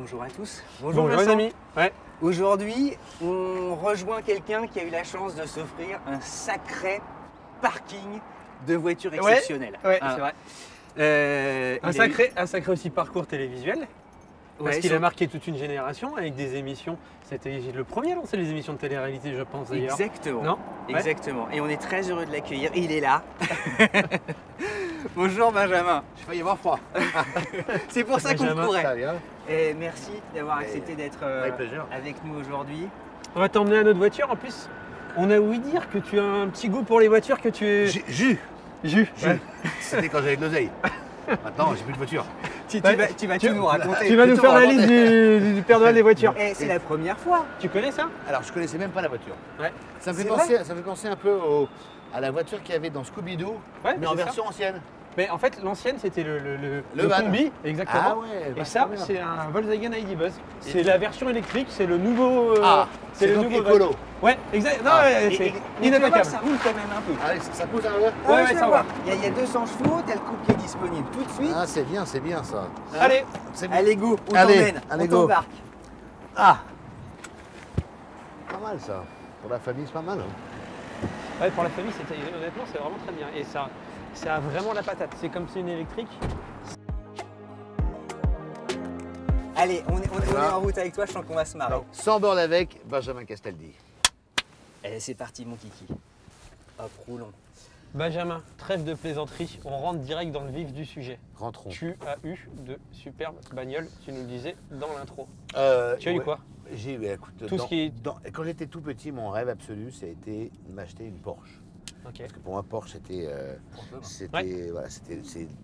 bonjour à tous. Bonjour les Vincent. amis. Ouais. Aujourd'hui, on rejoint quelqu'un qui a eu la chance de s'offrir un sacré parking de voitures exceptionnelles. Ouais, Hein. c'est vrai. Il a Un sacré aussi parcours télévisuel. Parce Ouais, qu'il a sur- marqué toute une génération avec des émissions. C'était le premier à lancer les émissions de télé-réalité, je pense d'ailleurs. Exactement. Non Ouais. Exactement. Et on est très heureux de l'accueillir. Il est là. Bonjour Benjamin. Je vais y avoir froid. C'est pour ça qu'on Benjamin, courait. Ça vient. Et merci d'avoir accepté d'être Avec plaisir. avec nous aujourd'hui. On va t'emmener à notre voiture. En plus, on a ouï dire que tu as un petit goût pour les voitures, que tu es. Jus. Jus. Ouais. C'était quand j'avais de l'oseille. Maintenant, j'ai plus de voiture. Tu Ouais. vas tout nous raconter. Tu vas nous tout faire la raconter. liste du Père Noël des voitures. Et c'est la première fois. Tu connais ça? Alors, je connaissais même pas la voiture. Ouais. Ça me C'est fait penser un peu à la voiture qu'il y avait dans Scooby-Doo, Ouais, mais en c'est ça. version ancienne. Mais en fait, l'ancienne, c'était le van. combi. Exactement. Ah ouais. Et ça, c'est un Volkswagen ID Buzz. C'est la version électrique, c'est le nouveau. C'est le donc nouveau écolo. Ouais, exact. Non, Ah. ouais, Et- c'est et- mais tu vas voir, inattaquable. ça roule quand même un peu. Allez, ça pousse un peu. Ouais, je ça vais va. voir. Il y a 200 chevaux, t'as le couple qui est disponible tout de suite. Ah, c'est bien ça. Allez, C'est bien. Allez go, on Allez, t'emmène, allez, on go. t'embarque. Ah, pas mal ça. Pour la famille, c'est pas mal. ouais, pour la famille, honnêtement, c'est vraiment très bien. Et ça a vraiment la patate. C'est comme c'est une électrique. Allez, on est Voilà. en route avec toi, je sens qu'on va se marrer. Alors, sans bord avec Benjamin Castaldi. Allez, c'est parti mon kiki. Hop, roulons. Benjamin, trêve de plaisanterie, on rentre direct dans le vif du sujet. Rentrons. Tu as eu de superbes bagnoles, tu nous le disais dans l'intro. Tu as eu Ouais. quoi? J'ai eu, écoute, Tout ce qui est- quand j'étais tout petit, mon rêve absolu, ça a été de m'acheter une Porsche. Ok. Parce que pour moi, Porsche, c'est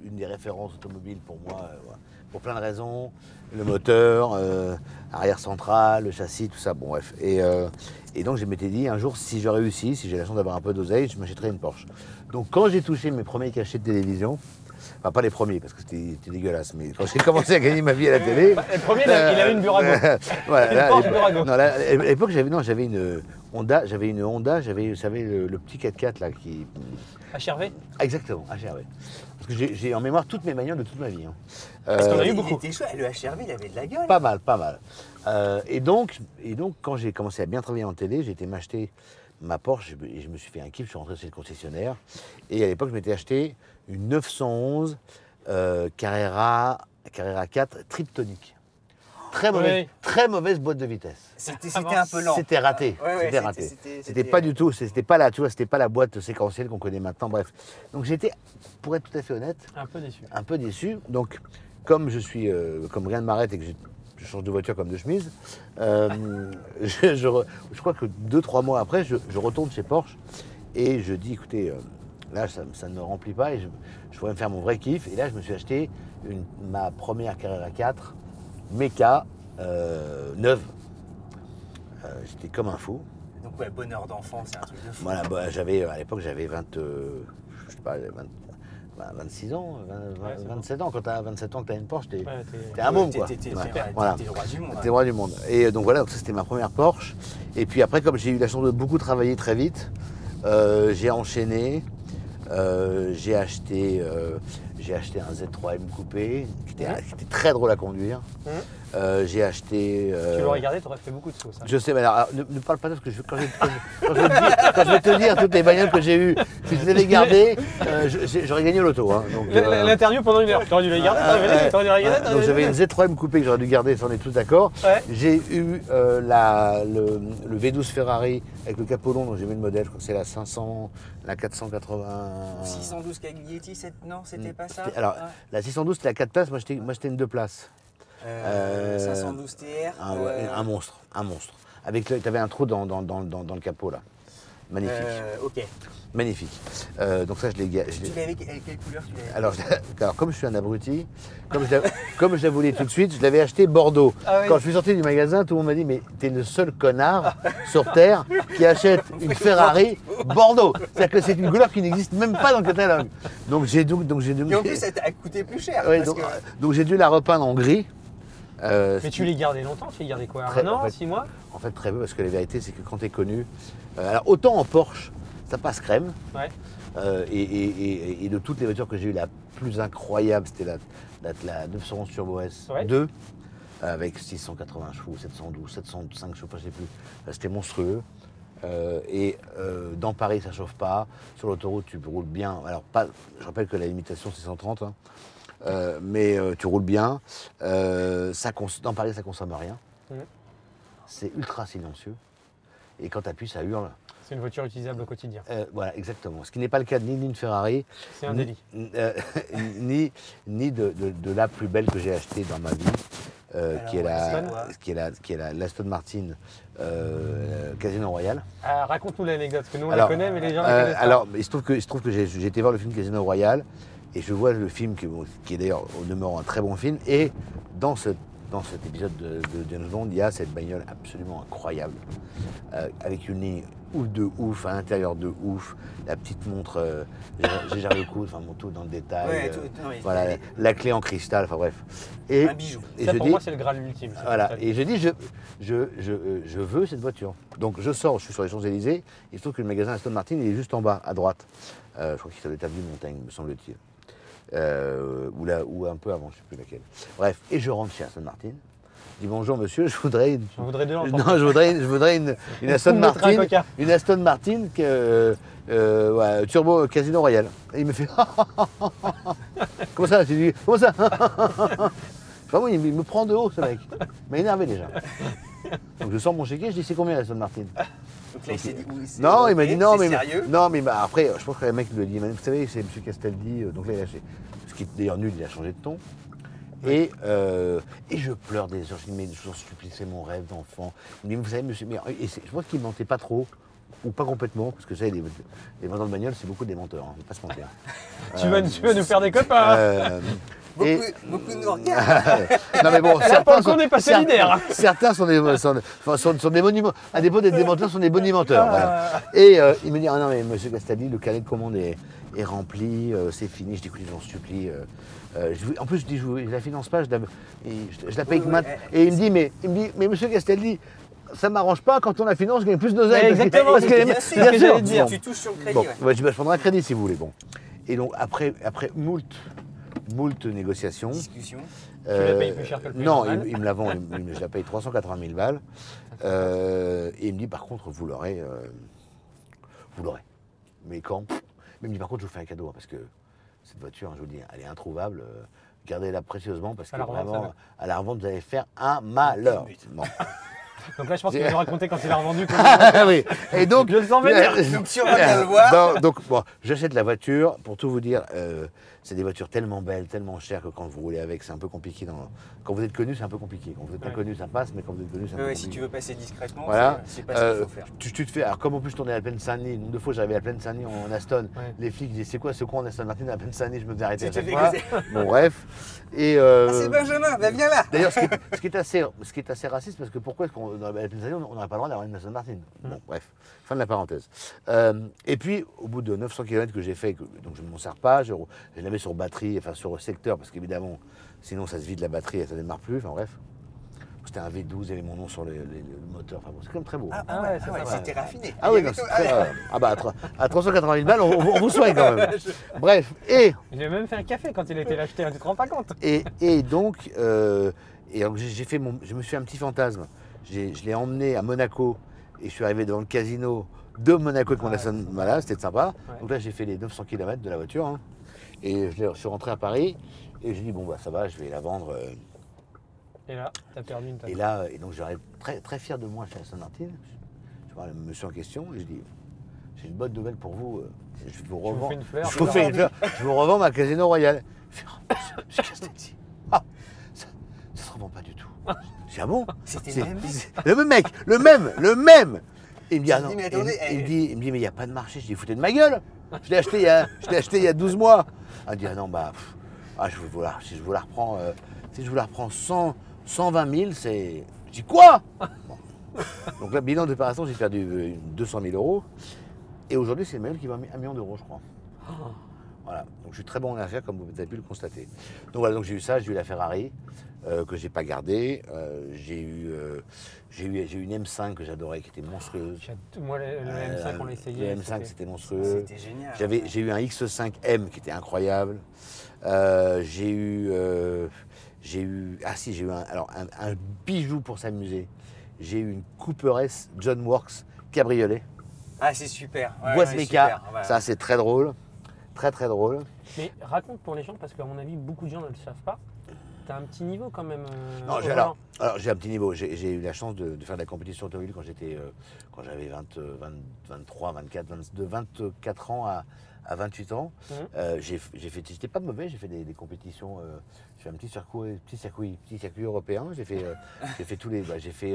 une des références automobiles pour moi, voilà. Pour plein de raisons. Le moteur, arrière central, le châssis, tout ça, bon bref. Et donc je m'étais dit, un jour, si je réussis, si j'ai la chance d'avoir un peu d'oseille, je m'achèterai une Porsche. Donc quand j'ai touché mes premiers cachets de télévision, enfin pas les premiers parce que c'était dégueulasse, mais quand j'ai commencé à gagner ma vie à la télé. Le premier, il a eu une Burago. Voilà, Une là, Porsche Burago. non, là, à l'époque, j'avais une Honda, j'avais, vous savez, le petit 4x4 là qui. HRV. Exactement, HRV. Parce que j'ai en mémoire toutes mes bagnoles de toute ma vie. Hein. Parce qu'on a eu Il beaucoup. était chouette, le HRV, il avait de la gueule. Pas mal, pas mal. Et donc, quand j'ai commencé à bien travailler en télé, j'ai été m'acheter ma Porsche et je me suis fait un kiff, je suis rentré chez le concessionnaire. Et à l'époque, je m'étais acheté une 911 Carrera 4 Triptonic. Très mauvaise boîte de vitesse. C'était un peu lent. C'était raté. Ouais, ouais, c'était raté. c'était- C'était pas du tout, c'était pas la boîte séquentielle qu'on connaît maintenant. Bref. Donc j'étais, pour être tout à fait honnête, Un peu déçu. un peu déçu. Donc, comme je suis, comme rien ne m'arrête et que je change de voiture comme de chemise, je crois que 2-3 mois après, je retourne chez Porsche et je dis, écoutez, là, ça ne me remplit pas et je pourrais me faire mon vrai kiff. Et là, je me suis acheté ma première Carrera 4 Meca neuve. J'étais comme un fou. Donc ouais, bonheur d'enfant, c'est un truc de fou. Voilà, bah, à l'époque, j'avais 26 ans, Ouais, c'est 27 ans. Quand tu as 27 ans, que tu as une Porsche, t'es Ouais, t'es un môme, quoi. T'es Ouais, le voilà. roi du monde. T'es roi du monde. Et donc voilà, donc ça c'était ma première Porsche. Et puis après, comme j'ai eu la chance de beaucoup travailler très vite, j'ai enchaîné. J'ai acheté un Z3M coupé qui était très drôle à conduire. J'ai acheté. Tu l'aurais gardé, tu aurais fait beaucoup de sauce. Hein. Je sais, mais alors, ne parle pas de ça parce que quand je vais te dire toutes les bagnoles que j'ai eues, si je les avais gardées, j'aurais gagné au loto. Hein. Donc, L'interview pendant une heure. Tu aurais dû la garder, t'aurais dû la garder. donc j'avais une Z3M coupée que j'aurais dû garder, ça on est tous d'accord. Ouais. J'ai eu le V12 Ferrari avec le capot long, dont j'ai mis le modèle, je crois que c'est la 500, la 480. 612 Caglietti, non, c'était pas ça. Alors, Ah. la 612 c'était la 4 places, moi j'étais une 2 places. 512 TR. Un monstre. Tu avais un trou dans le capot là. Magnifique. Ok. Magnifique. Donc ça je l'ai. Tu l'avais, quelle couleur tu l'avais? Alors comme je suis un abruti, comme je la voulais tout de suite, je l'avais acheté Bordeaux. Ah oui. Quand je suis sorti du magasin, tout le monde m'a dit mais t'es le seul connard sur terre qui achète une Ferrari Bordeaux. C'est-à-dire que c'est une couleur qui n'existe même pas dans le catalogue. Donc j'ai dû. Et en plus, ça t'a coûté plus cher. Ouais, parce donc, que- donc j'ai dû la repeindre en gris. Mais tu l'as gardé longtemps, tu l'as gardé quoi? Très- Un an, en fait- 6 mois? En fait, très peu, parce que la vérité, c'est que quand tu es connu. Alors, autant en Porsche, ça passe crème. Ouais. Et de toutes les voitures que j'ai eues, la plus incroyable, c'était la 911 Turbo S Ouais. 2. avec 680 chevaux, 712, 705 chevaux, je ne sais plus. C'était monstrueux. Dans Paris, ça ne chauffe pas. Sur l'autoroute, tu roules bien. Alors, je rappelle que la limitation, c'est 130, hein. Mais tu roules bien. Dans Paris, ça ne consomme rien. C'est ultra silencieux. Et quand tu appuies, ça hurle. C'est une voiture utilisable au quotidien. Voilà, exactement. Ce qui n'est pas le cas ni d'une Ferrari, C'est un délit. ni de la plus belle que j'ai achetée dans ma vie, qui est l'Aston Martin Casino Royale. Raconte-nous l'anecdote, parce que nous on la connaît, mais les gens la connaissent pas. Alors, il se trouve que j'ai été voir le film Casino Royale, et je vois le film qui est d'ailleurs au demeurant un très bon film, et dans cet épisode de James Bond, il y a cette bagnole absolument incroyable, avec une ligne de ouf, à l'intérieur de ouf, la petite montre Gégère Lecoultre, enfin mon tout dans le détail, voilà, la clé en cristal, enfin bref. Et, un bijou. Et Ça pour moi c'est le Graal ultime. Voilà, et je dis je veux cette voiture. Donc je sors, je suis sur les Champs-Élysées, il se trouve que le magasin Aston Martin il est juste en bas, à droite. Je crois qu'il s'appelle Avenue Montaigne, me semble-t-il. Ou un peu avant, je ne sais plus laquelle. Bref, et je rentre chez Aston Martin. Je dis bonjour monsieur, je voudrais une. J'en voudrais deux en Non, je voudrais une Aston Martin. Une Aston Martin Turbo Casino Royale. Et il me fait comment ça? J'ai dit comment ça? Vraiment, il me prend de haut ce mec. Il m'a énervé déjà. Donc je sors mon chéquier, je dis c'est combien la Aston Martin? Donc là, il s'est dit oui, non, il m'a dit non, mais sérieux. non, mais après, je pense que le mec lui a dit, vous savez, c'est M. Castaldi, donc là il a lâché. Ce qui est d'ailleurs nul, il a changé de ton. Et je pleure des heures, je dis mais je vous en supplie, c'est mon rêve d'enfant. Il me dit, vous savez, monsieur, je pense qu'il mentait pas trop, ou pas complètement, parce que ça, les vendeurs de bagnole, c'est beaucoup des menteurs, on ne va pas se mentir. Tu veux nous faire des copains Beaucoup de nous regardent. Non mais bon, certains sont des monuments. À défaut d'être des menteurs, sont des bonimenteurs. Voilà. Et il me dit, ah non mais monsieur Castaldi, le carnet de commande est rempli, c'est fini. Je dis, écoutez, je vous en supplie. En plus, je dis, je la finance pas, je la paye que mat. Et il me dit, mais monsieur Castaldi, ça m'arrange pas quand on la finance, je gagne plus d'oseille. Exactement, parce que bien sûr, j'allais dire. Tu touches sur le crédit. Bon, je prendrai un crédit si vous voulez. Bon. Et donc après moult négociations. Discussion. Tu l'as payé plus cher que le prix Non, normal. il me la vend, je la paye 380 000 balles. Et il me dit, par contre, vous l'aurez. Mais quand? Mais il me dit, par contre, je vous fais un cadeau, hein, parce que cette voiture, je vous dis, elle est introuvable. Gardez-la précieusement, parce que vraiment, à la revente, vous allez faire un malheur. Bon. Donc là, je pense qu'il va nous raconter quand il a revendu. Oui. Et donc, je le sens venir. Donc tu vas bien le voir. Donc bon, j'achète la voiture. Pour tout vous dire, c'est des voitures tellement belles, tellement chères que quand vous roulez avec, c'est un peu compliqué. Quand vous êtes connu, c'est un peu compliqué. Quand vous n'êtes pas connu, ça passe, mais quand vous êtes connu, c'est un peu compliqué. Si tu veux passer discrètement, voilà. c'est pas ce qu'il faut faire. Tu te fais. Alors comme en plus, je tournais à la plaine Saint-Denis. Une ou deux fois, j'arrivais à la plaine Saint-Denis en Aston. Ouais. Les flics disaient, c'est quoi ce con en Aston Martin à la plaine Saint-Denis? Je me faisais arrêter à chaque fois. Bon, bref. Et c'est Benjamin, ben viens là. D'ailleurs, ce qui est assez raciste, parce que pourquoi est-ce qu'on dans la plaine Saint-Denis, on n'aurait pas le droit d'avoir une Aston Martin? Bon, bref. Fin de la parenthèse. Et puis, au bout de 900 km que j'ai fait, donc je ne m'en sers pas, je la mets sur batterie, enfin sur secteur, parce qu'évidemment, sinon ça se vide la batterie et ça ne démarre plus. Enfin bref. C'était un V12, il y avait mon nom sur le moteur. Enfin bon, c'est quand même très beau. C'était raffiné. Ah oui, à 380 000 balles, on vous soigne quand même. Bref, et. J'ai même fait un café quand il a été acheté, tu te rends pas compte. Et donc, je me suis fait un petit fantasme. Je l'ai emmené à Monaco et je suis arrivé devant le casino de Monaco avec mon Aston. Voilà, c'était sympa. Ouais. Donc là, j'ai fait les 900 km de la voiture. Hein, et je suis rentré à Paris et j'ai dit, bon, bah ça va, je vais la vendre. Et là, t'as perdu une tasse. Et donc, j'arrive très, très fier de moi chez Aston Martin. Je vois le monsieur en question et je dis, j'ai une bonne nouvelle pour vous. Je vous revends. Je vous fais une fleur. Je vous revends ma Casino Royale. Il fait, monsieur Castaldi. Ça se revend pas du tout. Je dis, ah bon? C'était le même mec. Le même mec, le même. Et il me dit, ah non. Mais attendez, il me dit, mais il n'y a pas de marché. Je dis, foutez de ma gueule. Je l'ai acheté il y a 12 mois. Il me dit, ah non, bah, si je vous la reprends, si je vous la reprends 120 000, c'est. Je dis, quoi? Bon. Donc là, bilan d'opération, j'ai perdu 200 000 euros. Et aujourd'hui, c'est le même qui va 1 million d'euros, je crois. Voilà. Donc je suis très bon en affaires, comme vous avez pu le constater. Donc voilà, donc j'ai eu ça, j'ai eu la Ferrari. Que j'ai pas gardé. J'ai eu une M5 que j'adorais, qui était monstrueuse. Moi, le M5, on l'a essayé. Le M5, c'était monstrueux. C'était génial. J'ai eu un X5M qui était incroyable. J'ai eu J'ai eu, ah si, j'ai eu un bijou pour s'amuser. J'ai eu une Cooper S John Works cabriolet. Ah, c'est super. Ouais, Boîte ouais, méca, super, ouais. ça c'est très drôle. Très très drôle. Mais raconte pour les gens, parce qu'à mon avis, beaucoup de gens ne le savent pas. Tu as un petit niveau quand même. Non, au j'ai, volant. alors, j'ai un petit niveau. J'ai eu la chance de faire de la compétition automobile quand j'avais 23, 24, 22, 24 ans à 28 ans. J'étais pas mauvais, j'ai fait des compétitions. J'ai fait un petit circuit européen. J'ai fait tous les.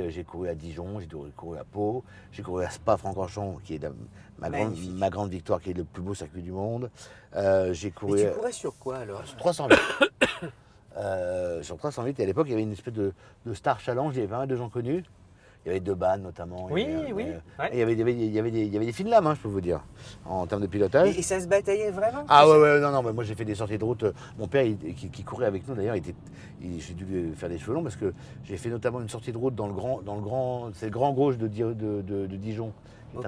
J'ai couru à Dijon, j'ai couru à Pau, j'ai couru à Spa-Francorchamps, qui est ma grande victoire, qui est le plus beau circuit du monde. J'ai couru. Et tu courais sur quoi alors? 308. Sur 308, et à l'époque, il y avait une espèce de star challenge, il y avait pas mal de gens connus. Il y avait Deban notamment. Oui, il y avait, oui. Et il y avait des fines lames, hein, je peux vous dire, en termes de pilotage. Et ça se bataillait vraiment? Ah ouais, non, moi j'ai fait des sorties de route. Mon père, qui courait avec nous d'ailleurs, j'ai dû lui faire des cheveux longs parce que j'ai fait notamment une sortie de route dans le grand, c'est le grand gauche de Dijon,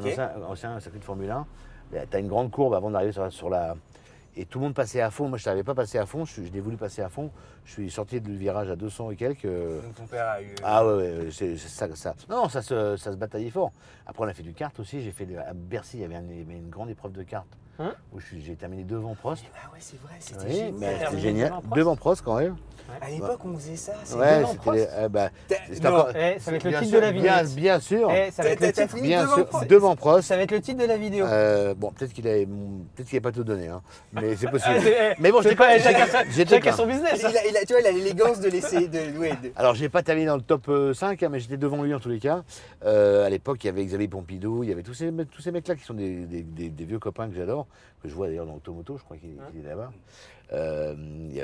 qui est un ancien circuit de Formule 1. Tu as une grande courbe avant d'arriver sur la. Et tout le monde passait à fond. Moi, je ne savais pas passer à fond. Je l'ai voulu passer à fond. Je suis sorti du virage à 200 et quelques. Donc ton père a eu. Ah ouais, c'est ça. Non, ça se bataillait fort. Après, on a fait du kart aussi. À Bercy, il y avait une grande épreuve de kart. Où j'ai terminé devant Prost. Ah ouais, c'est vrai, c'était Oui, génial. mais c'était génial. Devant Prost quand même. À l'époque, on faisait ça. C'est Ouais, devant Prost. c'était Non. encore. Ça va être le Bien titre sûr, de la vignette. Bien sûr. Ça va être le T'as titre. fini Bien devant sûr, Prost. devant Prost. Ça va être le titre de la vidéo. Bon, peut-être qu'il n'avait pas tout donné, hein. Mais c'est possible. C'est- Mais bon, c'est j'étais pas- pas. chacun son business. hein. Tu vois, il a l'élégance de laisser. Alors, j'ai pas terminé dans le top 5, hein, mais j'étais devant lui en tous les cas. À l'époque, il y avait Xavier Pompidou, il y avait tous ces mecs-là qui sont des vieux copains que j'adore, que je vois d'ailleurs dans Automoto, je crois qu'il est là-bas. Il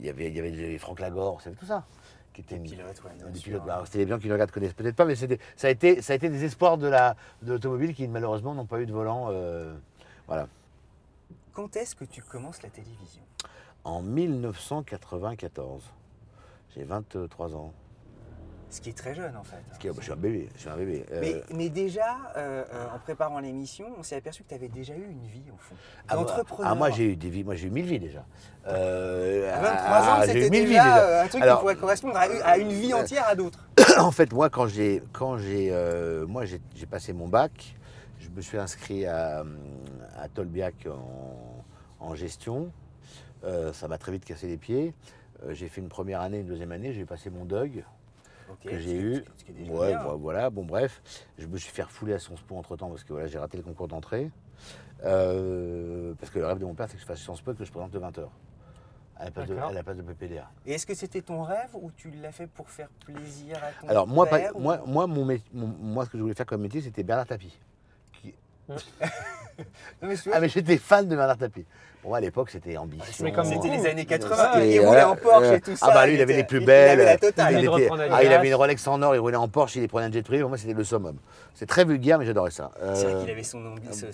y avait Franck Lagore, c'est tout ça. Qui était Pilote, ouais, bien des sûr. pilotes. Alors, c'était les gens qui le regardent connaissent peut-être pas, mais ça a été des espoirs de l'automobile qui malheureusement n'ont pas eu de volant. Voilà. Quand est-ce que tu commences la télévision? En 1994. J'ai 23 ans. Ce qui est très jeune en fait. Je suis un bébé. Mais déjà, en préparant l'émission, on s'est aperçu que tu avais déjà eu une vie au fond. D'entrepreneur. Moi j'ai eu des vies, moi j'ai eu 1000 vies déjà. À 23 ans, j'ai eu c'était 1000 vies déjà un truc Alors, qui pourrait correspondre à une vie entière à d'autres. En fait, moi j'ai passé mon bac, je me suis inscrit à Tolbiac en gestion. Ça m'a très vite cassé les pieds. J'ai fait une première année, une deuxième année, j'ai passé mon DUG. Okay, Que j'ai eu. Ce qui est déjà Ouais, bien. voilà, bon bref. Je me suis fait refouler à Sciences Po entre temps parce que voilà, j'ai raté le concours d'entrée. Parce que le rêve de mon père, c'est que je fasse Sciences Po et que je présente le 20h. À la place de PPDA. Et est-ce que c'était ton rêve ou tu l'as fait pour faire plaisir à ton Alors moi, père moi, ce que je voulais faire comme métier, c'était Bernard Tapie. Non, mais Ah mais j'étais fan de Bernard Tapie. Pour moi à l'époque c'était ambition. Mais comme c'était les années 80, C'était, il roulait en Porsche et tout ça. Ah bah lui il avait les plus Il belles. avait la totale. Il était- reprenait il des avait une glaces. Rolex en or, il roulait en Porsche, il prenait un jet privé. Pour moi c'était le summum. C'est très vulgaire mais j'adorais ça. C'est vrai qu'il avait son émission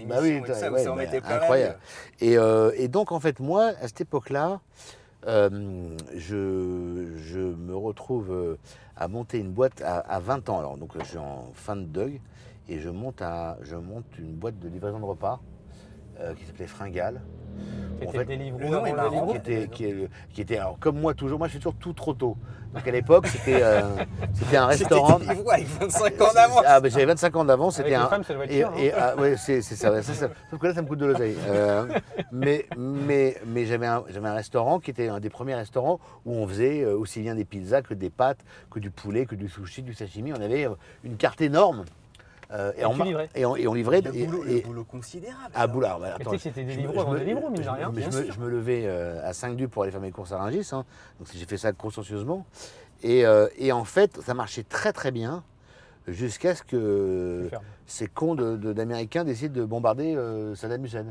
Bah oui, et tout ça, où ouais, ça en bah, mettait plein la incroyable. gueule. Et donc en fait moi à cette époque-là, je me retrouve à monter une boîte à 20 ans. Alors donc je suis en fin de DUG et je monte une boîte de livraison de repas qui s'appelait Fringale. En C'était fait, Deliveroo le nom est avant marrant, Deliveroo. qui était alors comme moi toujours, moi je fais toujours tout trop tôt. Donc à l'époque c'était un restaurant. C'était Deliveroo avec 25 ans d'avance. Ah ben j'avais 25 ans d'avance, Avec c'était les un. femmes, ça doit être cher, non Ouais, c'est ça, ouais, sauf que là ça me coûte de l'oseille. Mais j'avais un restaurant qui était un des premiers restaurants où on faisait aussi bien des pizzas que des pâtes, que du poulet, que du sushi, du sashimi. On avait une carte énorme. tu livrais. Et on livrait. Le boulot considérable. À Boulard. Mais tu sais que c'était Deliveroo avant Deliveroo, mine de rien. Je me levais à 5 du pour aller faire mes courses à Rungis. Hein. Donc j'ai fait ça consciencieusement. Et en fait, ça marchait très très bien jusqu'à ce que ces cons d'Américains décident de bombarder Saddam Hussein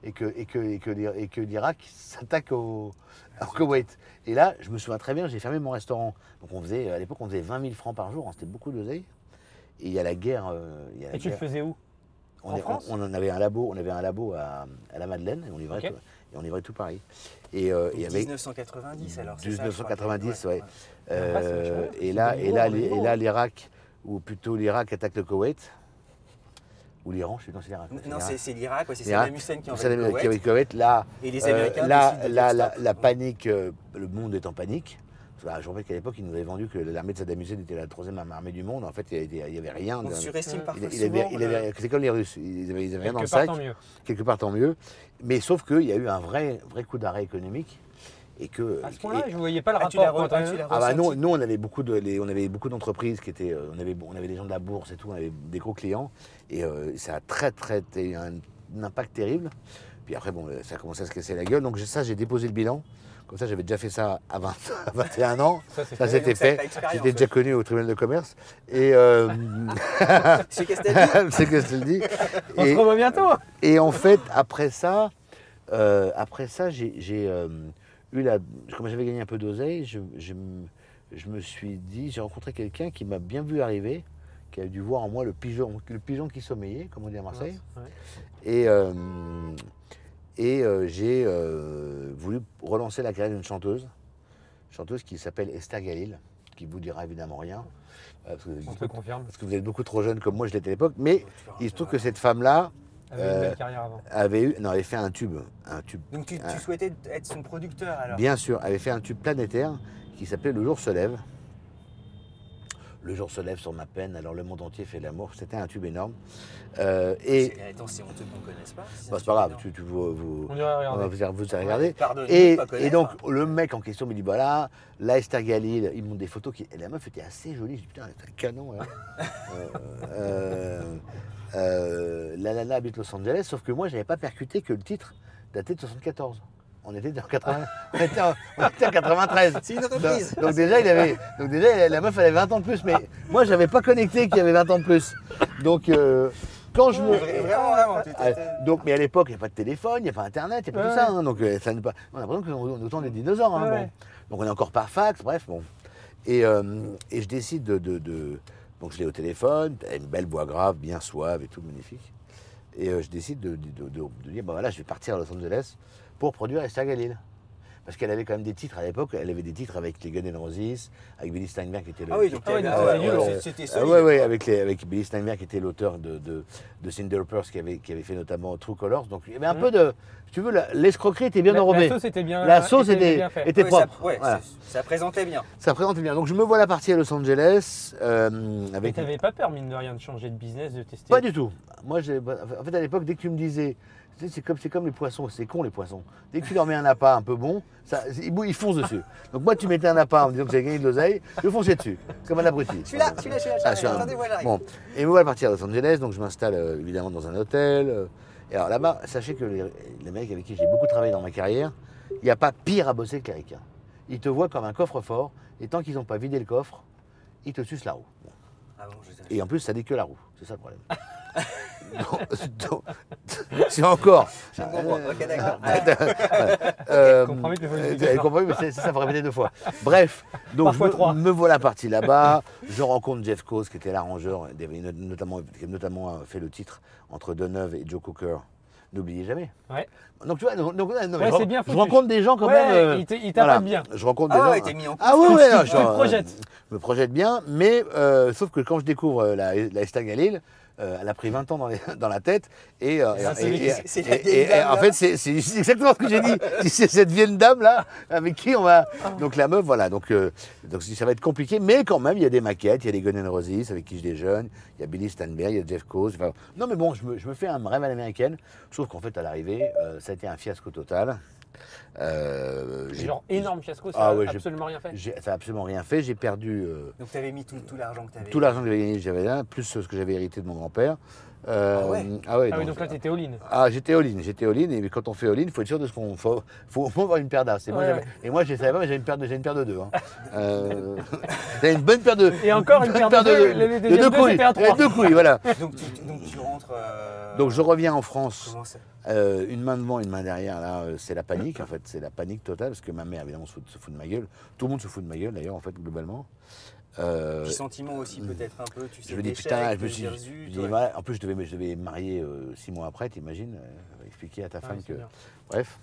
et que l'Irak s'attaque au Koweït. Et là, je me souviens très bien, j'ai fermé mon restaurant. Donc à l'époque, on faisait 20 000 francs par jour. Hein, c'était beaucoup d'oseille. Et il y a la guerre. Et tu le faisais où? En France? On avait un labo à la Madeleine et on livrait tout Paris. Et il y avait 1990 alors. c'est ça, 1990, ouais. Et là l'Irak, ou plutôt l'Irak attaque le Koweït. ou l'Iran, je sais pas, c'est l'Irak. Non, c'est l'Irak, ouais, c'est l'Irak. Saddam Hussein qui Saddam envahit Hussein qui le envahit Koweït. le Koweït. Là, Et les Américains là, décident de là, dire stop. la panique, le monde est en panique. Je rappelle qu'à l'époque, ils nous avaient vendu que l'armée de Saddam Hussein était la 3e armée du monde. En fait, il n'y avait rien. On surestime parfois C'est comme les Russes, ils avaient rien dans le Quelque part, sac. tant mieux. Quelque part, tant mieux. Mais sauf qu'il y a eu un vrai coup d'arrêt économique. Et que, À ce point-là, je ne voyais pas le tu l'as rapport. nous, on avait beaucoup d'entreprises qui étaient, on avait des gens de la bourse et tout, on avait des gros clients, et ça a très eu un impact terrible. Puis après, bon, ça a commencé à se casser la gueule, donc j'ai déposé le bilan. Comme ça, j'avais déjà fait ça à 21 ans. Ça c'était fait. J'étais déjà connu au tribunal de commerce. Et c'est Castaldi. C'est Castaldi. On se revoit bientôt. Et en fait, après ça, j'ai eu comme j'avais gagné un peu d'oseille, je me suis dit, j'ai rencontré quelqu'un qui m'a bien vu arriver, qui a dû voir en moi le pigeon qui sommeillait, comme on dit à Marseille. Ouais. Et j'ai voulu relancer la carrière d'une chanteuse qui s'appelle Esther Galil, qui vous dira évidemment rien. On te confirme. Parce que vous êtes beaucoup trop jeune comme moi, je l'étais à l'époque. Mais il se trouve que cette femme-là avait une belle carrière avant. avait fait un tube. Donc tu souhaitais être son producteur alors? Bien sûr, avait fait un tube planétaire qui s'appelait Le jour se lève. Le jour se lève sur ma peine, alors le monde entier fait l'amour. C'était un tube énorme. Attends, c'est honteux qu'on ne connaisse pas. Bah, c'est pas grave, on ira regarder. Vous allez regarder. Et donc le mec en question me dit voilà, là Esther Galil, il montre des photos et la meuf était assez jolie. Je dis putain, c'est un canon. La nana habite Los Angeles, sauf que moi j'avais pas percuté que le titre datait de 74. On était en 93. C'est une reprise. Donc déjà, la meuf, elle avait 20 ans de plus. Mais moi, j'avais pas connecté qu'il y avait 20 ans de plus. Donc, quand je me... Vraiment. Donc, mais à l'époque, il n'y a pas de téléphone, il n'y a pas Internet, il n'y a pas tout ça. Hein, donc, ça n'est pas... On a l'impression qu'on est autant des dinosaures. Hein, bon. Donc, on est encore par fax, bref. Bon. Et je décide Donc, je l'ai au téléphone, une belle voix grave, bien suave et tout, magnifique. Et je décide de dire, bah voilà, je vais partir à Los Angeles pour produire Esther Galil. Parce qu'elle avait quand même des titres à l'époque, elle avait des titres avec les Guns N' Roses, avec Billy Steinberg qui était le... Ah oui, donc c'était solide. Oui, avec Billy Steinberg qui était l'auteur de Cyndi Lauper qui avait fait notamment True Colors. Donc il y avait un peu de... Si tu veux, l'escroquerie était bien enrobée. La sauce était bien La sauce était propre. Ça présentait bien. Ça présentait bien. Donc je me vois la partie à Los Angeles. Mais tu n'avais pas peur, mine de rien, de changer de business, de tester? Pas du tout. Moi, en fait, à l'époque, dès que tu me disais... C'est comme les poissons, c'est con les poissons. Dès que tu leur mets un appât un peu bon, ils foncent dessus. Donc moi, tu mettais un appât en me disant que j'avais gagné de l'oseille, je fonçais dessus, comme un abruti. Celui-là. Attendez, voilà. Bon, et me voilà partir à Los Angeles, donc je m'installe évidemment dans un hôtel. Et alors là-bas, sachez que les mecs avec qui j'ai beaucoup travaillé dans ma carrière, il n'y a pas pire à bosser que les ricains. Ils te voient comme un coffre-fort, et tant qu'ils n'ont pas vidé le coffre, ils te sucent la roue. Bon. Ah bon, et en plus, ça dit que la roue, c'est ça le problème. C'est encore. Je comprends. Ok, d'accord. Compromis, mais c'est ça, il faut répéter 2 fois. Bref, donc me voilà parti là-bas. Je rencontre Jeff Coase, qui était l'arrangeur, qui avait notamment fait le titre entre Deneuve et Joe Cocker. N'oubliez jamais. Ouais. Donc tu vois, c'est bien je rencontre des gens quand même. Il tape bien. Je rencontre des gens. Ouais, t'es mis en couple. Ah ouais, tu te projettes. Je me projette bien, mais sauf que quand je découvre la Esther Galil, elle a pris 20 ans dans la tête et en fait c'est exactement ce que j'ai dit. C'est cette vieille dame là avec qui on va. Donc la meuf, voilà. Donc ça va être compliqué, mais quand même il y a des maquettes, il y a les Guns N' Roses avec qui je déjeune, il y a Billy Steinberg, il y a Jeff Coase. Enfin, non mais bon, je me fais un rêve à l'américaine. Sauf qu'en fait à l'arrivée, ça a été un fiasco total. Genre énorme fiasco, ça n'a absolument rien fait. Ça n'a absolument rien fait, j'ai perdu... Donc tu avais mis tout l'argent que tu avais. Tout l'argent que j'avais gagné, j'avais là, plus ce que j'avais hérité de mon grand-père. Donc là tu étais all-in. J'étais all-in, et quand on fait all-in, il faut être sûr de ce qu'on... faut avoir une paire d'as. Et moi je ne savais pas, mais j'ai une paire de 2. T'as une bonne paire de... Et encore une paire de 2, les deuxième couilles, c'était un 3. 2 couilles, voilà. Donc tu rentres... Donc je reviens en France. Comment c'est ? Une main devant, une main derrière, là, c'est la panique, en fait, c'est la panique totale, parce que ma mère, évidemment, se fout de ma gueule. Tout le monde se fout de ma gueule, d'ailleurs, en fait, globalement. Puis sentiment aussi, peut-être un peu, tu sais, je me dis, putain, voilà, en plus, je devais me marier 6 mois après, t'imagines, expliquer à ta femme que... Bref.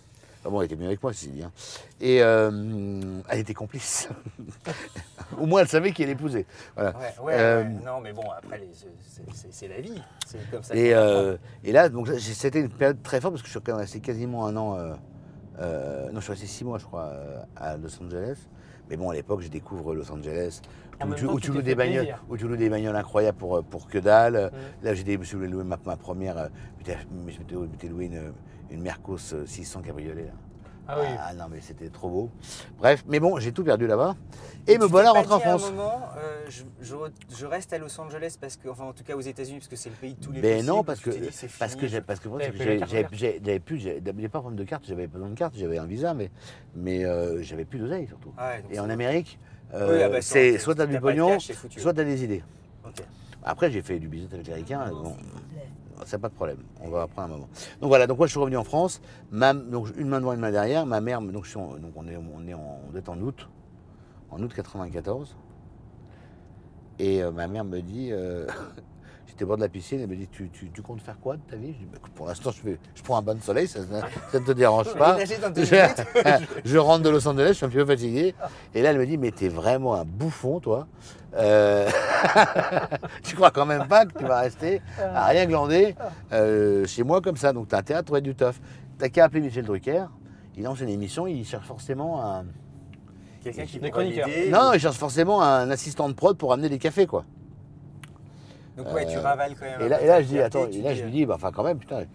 Enfin bon, elle était venue avec moi, ceci dit. Hein. Et elle était complice. Au moins, elle savait qui elle épousait. Voilà. Non, mais bon, après, c'est la vie. C'est comme ça. Et là, donc, c'était une période très forte parce que je suis quand même resté quasiment un an. Non, je suis resté 6 mois, je crois, à Los Angeles. Mais bon, à l'époque, je découvre Los Angeles, où tu loues des bagnoles incroyables pour que dalle. Là, je me suis loué ma première. Je m'étais loué une Mercos 600 cabriolet. Là. Ah oui. Ah non, mais c'était trop beau. Bref, mais bon, j'ai tout perdu là-bas. Et me voilà rentré en France. À un moment, je reste à Los Angeles parce que, enfin, en tout cas aux États-Unis, parce que c'est le pays de tous les Ben possibles. non, parce que j'avais plus, j'avais pas de carte, j'avais pas besoin de carte, j'avais un visa, mais j'avais plus d'oseille surtout. Ah ouais, et en Amérique, bah, c'est soit t'as du pas de pognon, cash, c'est foutu. soit t'as des idées. Ok. Après, j'ai fait du business avec les Américains, bon, c'est pas de problème, on va apprendre un moment. Donc voilà, donc moi je suis revenu en France, donc une main devant, une main derrière, ma mère, donc on est en août 94, et ma mère me dit, j'étais au bord de la piscine, elle me dit, tu comptes faire quoi de ta vie? Je dis, bah, écoute, pour l'instant je prends un bain de soleil, ça ne te dérange pas. Je rentre de Los Angeles, je suis un petit peu fatigué, et là elle me dit, mais t'es vraiment un bouffon toi. Tu crois quand même pas que tu vas rester à rien glander chez moi comme ça, donc t'as intérêt à trouver du taf. T'as qu'à appeler Michel Drucker, il lance une émission, il cherche forcément un... Quelqu'un qui Des pourrait chroniqueurs. l'aider. Non, il cherche forcément un assistant de prod pour amener des cafés quoi. Donc ouais, tu ravales quand même. Et là je dis, attends, et là je lui dis, bah enfin quand même, putain,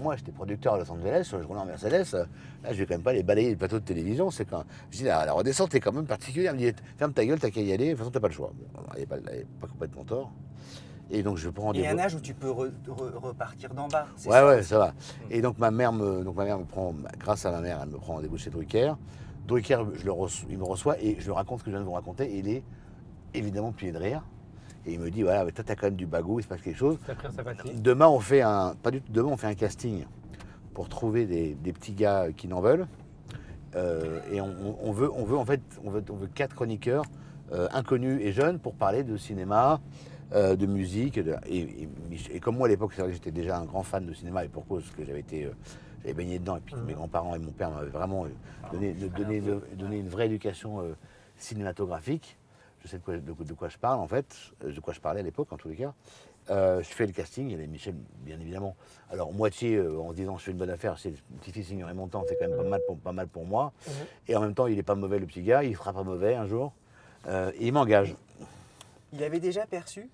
moi j'étais producteur à Los Angeles, je roulais en Mercedes, là je vais quand même pas les balayer les plateaux de télévision, c'est quand... Je dis, la redescente est quand même particulière, elle me dit, ferme ta gueule, t'as qu'à y aller, de toute façon t'as pas le choix. Bon, elle n'avait pas complètement tort. Et donc je prends rendez-vous. Et un âge où tu peux repartir d'en bas. Ouais, ça va. Et donc ma mère me prend, grâce à ma mère, elle me prend rendez-vous chez Drucker. Drucker, il me reçoit et je lui raconte ce que je viens de vous raconter. Et il est évidemment plié de rire. Et il me dit, voilà, mais toi, t'as quand même du bagou, il se passe quelque chose. Demain, on fait un casting pour trouver des petits gars qui n'en veulent. Et on veut 4 chroniqueurs inconnus et jeunes pour parler de cinéma, de musique. Et comme moi, à l'époque, c'est vrai que j'étais déjà un grand fan de cinéma, et pour cause que j'avais baigné dedans, et puis mes grands-parents et mon père m'avaient vraiment donné une vraie éducation cinématographique. Je sais de quoi je parle en fait, de quoi je parlais à l'époque en tous les cas. Je fais le casting, il y avait Michel bien évidemment. Alors moitié en se disant je fais une bonne affaire, c'est petit-fils ignoré mon temps, c'est quand même pas mal pour moi. Et en même temps il est pas mauvais le petit gars, il sera pas mauvais un jour. Et il m'engage. Il avait déjà perçu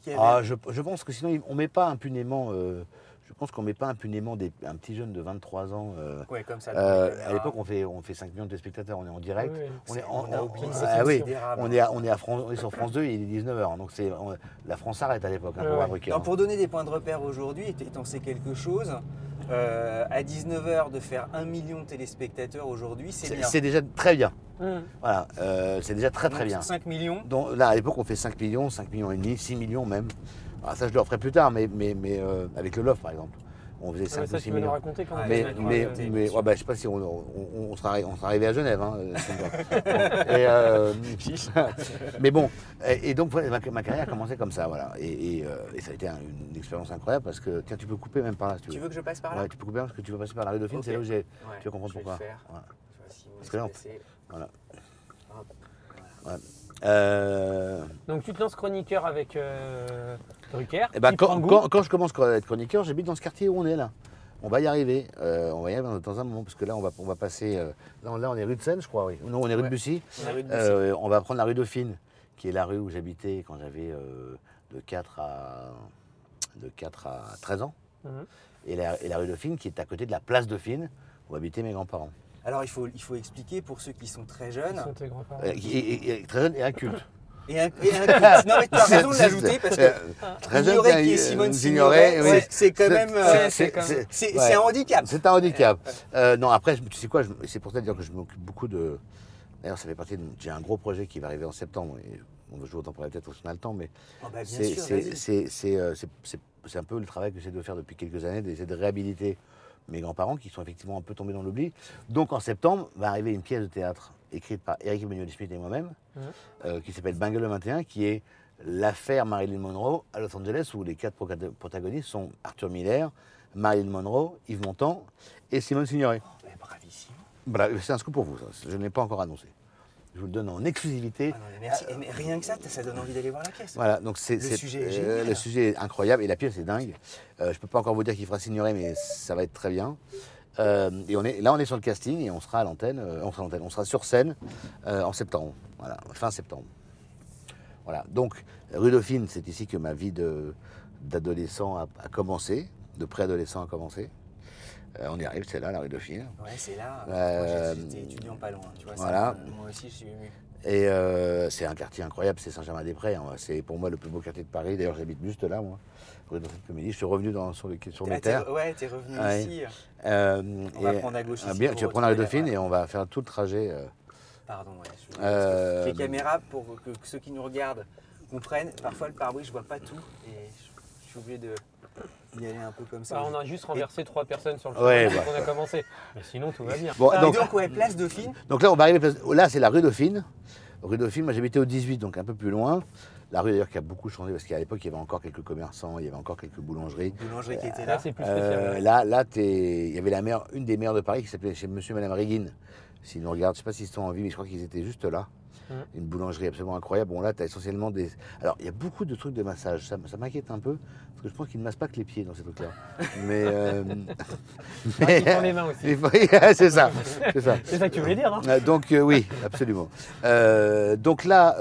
qu'il y avait... Je pense que sinon on met pas impunément. Je pense qu'on met pas impunément un petit jeune de 23 ans. Ouais, comme ça. À l'époque, on fait 5 millions de téléspectateurs, on est en direct. Oui, On est sur France 2, il est 19h. Donc la France s'arrête à l'époque. Pour donner des points de repère aujourd'hui, et t'en sais quelque chose, à 19h de faire 1 million de téléspectateurs aujourd'hui, c'est bien. C'est déjà très bien. Voilà, c'est déjà très bien. 5 millions. Donc, là, à l'époque, on fait 5 millions et demi, 6 millions même. Alors, ça, je le referai plus tard, mais avec le Love, par exemple. On faisait 5 ou 6 millions. Raconter quand mais je sais pas si on sera arrivé à Genève. Hein, mais bon, et donc ma carrière a commencé comme ça, voilà. Et ça a été une expérience incroyable parce que, tiens, tu peux couper même par là si tu veux. Tu veux que je passe par là? Ouais, tu peux couper parce que tu vas passer par la rue Dauphine, c'est là où tu vas comprendre pourquoi. Voilà. Parce que là, voilà. Donc tu te lances chroniqueur avec Drucker. Et ben, quand je commence à être chroniqueur, j'habite dans ce quartier où on est là. On va y arriver. On va y arriver dans un moment parce que là on va passer. Là on est rue de Seine, je crois. Oui. Non, on est rue de Bussy. On va prendre la rue Dauphine, qui est la rue où j'habitais quand j'avais de 4 à 13 ans. Et la rue Dauphine qui est à côté de la place Dauphine où habitaient mes grands-parents. Alors il faut expliquer pour ceux qui sont très jeunes. Qui sont tes grands-parents. Très jeunes et incultes. Et un culte. Non mais tu as raison de l'ajouter parce que ignorer qui est Simone Signoret, c'est quand même c'est un handicap. C'est un handicap. Non, après, tu sais quoi, c'est pour ça dire que je m'occupe beaucoup de... D'ailleurs, ça fait partie de... J'ai un gros projet qui va arriver en septembre. Et je vous en parler peut-être quand on a le temps, mais c'est un peu le travail que j'essaie de faire depuis quelques années, d'essayer de réhabiliter mes grands-parents qui sont effectivement un peu tombés dans l'oubli. Donc en septembre va arriver une pièce de théâtre écrite par Eric Emmanuel Schmitt et moi-même, qui s'appelle Bangle 21, qui est l'affaire Marilyn Monroe à Los Angeles, où les 4 protagonistes sont Arthur Miller, Marilyn Monroe, Yves Montand et Simone Signoret. Oh, bravissime. C'est un scoop pour vous, ça. Je ne l'ai pas encore annoncé. Je vous le donne en exclusivité. Ah non, merci. Mais rien que ça donne envie d'aller voir la pièce. Voilà, donc le sujet est incroyable et la pièce est dingue. Je ne peux pas encore vous dire qu'il fera Signoret, mais ça va être très bien. Et on est sur le casting et on sera à l'antenne, on sera sur scène en septembre, voilà, fin septembre. Voilà, donc Rue Dauphine, c'est ici que ma vie d'adolescent a commencé, de préadolescent a commencé. On y arrive, c'est là, la Rue Dauphine. Ouais, c'est là. Moi, j'étais étudiant pas loin, tu vois. Voilà. Ça, moi aussi, je suis ému. Et c'est un quartier incroyable, c'est Saint-Germain-des-Prés. Hein. C'est pour moi le plus beau quartier de Paris. D'ailleurs, j'habite juste là, moi. Rue Dauphine. Je suis revenu sur mes terres. Ouais, t'es revenu ici. On va prendre à gauche ici. Bien, tu vas prendre la Rue Dauphine et on va faire tout le trajet. Pardon, ouais. Les caméras, pour que ceux qui nous regardent comprennent, parfois le pare-brise, je vois pas tout. Et je suis obligé d'y aller un peu comme ça. On a juste renversé 3 personnes sur le chemin quand on a commencé. Mais sinon, tout va bien. Bon, donc, ouais, place Dauphine. Donc là, on va arriver. Là, c'est la Rue Dauphine. Rue Dauphine, moi j'habitais au 18, donc un peu plus loin. La rue d'ailleurs qui a beaucoup changé parce qu'à l'époque il y avait encore quelques commerçants, il y avait encore quelques boulangeries. Boulangerie qui était là. C'est plus spécial. Là, il y avait une des maires de Paris qui s'appelait chez Monsieur et Madame Régine. S'ils nous regardent, je ne sais pas s'ils sont en vie, mais je crois qu'ils étaient juste là. Une boulangerie absolument incroyable. Bon là, tu as essentiellement des... Alors, il y a beaucoup de trucs de massage. Ça m'inquiète un peu, parce que je pense qu'ils ne massent pas que les pieds dans ces trucs-là. Mais... Ils font les mains aussi. C'est ça. C'est ça que tu voulais dire, non? Donc oui, absolument. Donc là,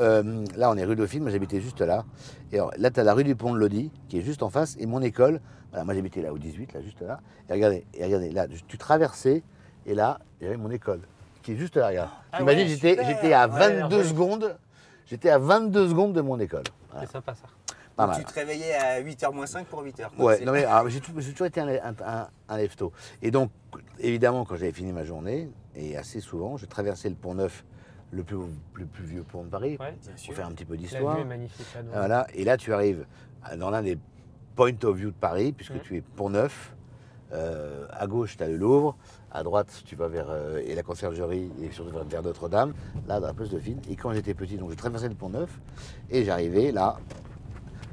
on est rue Dauphine, moi j'habitais juste là. Et alors, là, tu as la rue du Pont de Lodi, qui est juste en face, et mon école. Voilà, moi j'habitais là au 18, là, juste là. Et regardez, là, tu traversais, et là, il y avait mon école, qui est juste là, regarde. T'imagines, j'étais à 22 secondes. J'étais à 22 secondes de mon école. Voilà. C'est sympa ça. Pas mal. Tu te réveillais à 8h moins 5 pour 8h. Ouais, non mais j'ai toujours été un lève-tôt. Et donc, évidemment, quand j'avais fini ma journée, et assez souvent, je traversais le Pont Neuf, le plus vieux pont de Paris, pour faire un petit peu d'histoire. La vue est magnifique. Voilà, et là, tu arrives dans l'un des point of view de Paris, puisque tu es Pont Neuf. À gauche, tu as le Louvre. À droite, tu vas vers et la conciergerie et surtout vers Notre-Dame, là, dans la place Dauphine. Et quand j'étais petit, donc je traversais le Pont Neuf et j'arrivais là,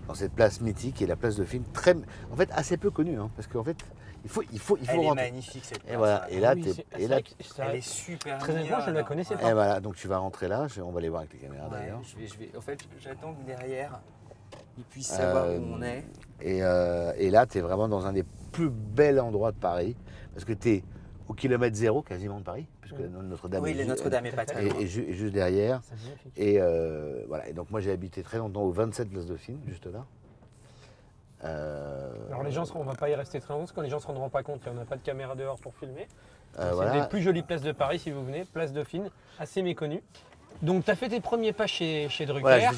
dans cette place mythique qui est la place Dauphine, en fait assez peu connue, hein, parce qu'en fait, il faut Elle rentrer. est magnifique cette place. Et voilà, et là, elle est super très honnêtement, je ne la connaissais pas. Et voilà, donc tu vas rentrer là, on va aller voir avec les caméras d'ailleurs. En fait, j'attends que derrière, ils puissent savoir où on est. Et là, tu es vraiment dans un des plus bels endroits de Paris, parce que tu es au kilomètre zéro quasiment de Paris, puisque Notre-Dame est pas très loin. Et juste derrière. Et voilà. Et donc moi j'ai habité très longtemps au 27 place Dauphine, juste là. Alors les gens, on va pas y rester très longtemps, parce que les gens se rendront pas compte, on n'a pas de caméra dehors pour filmer. C'est une des plus jolies places de Paris si vous venez, place Dauphine, assez méconnue. Donc tu as fait tes premiers pas chez Drucker. Voilà,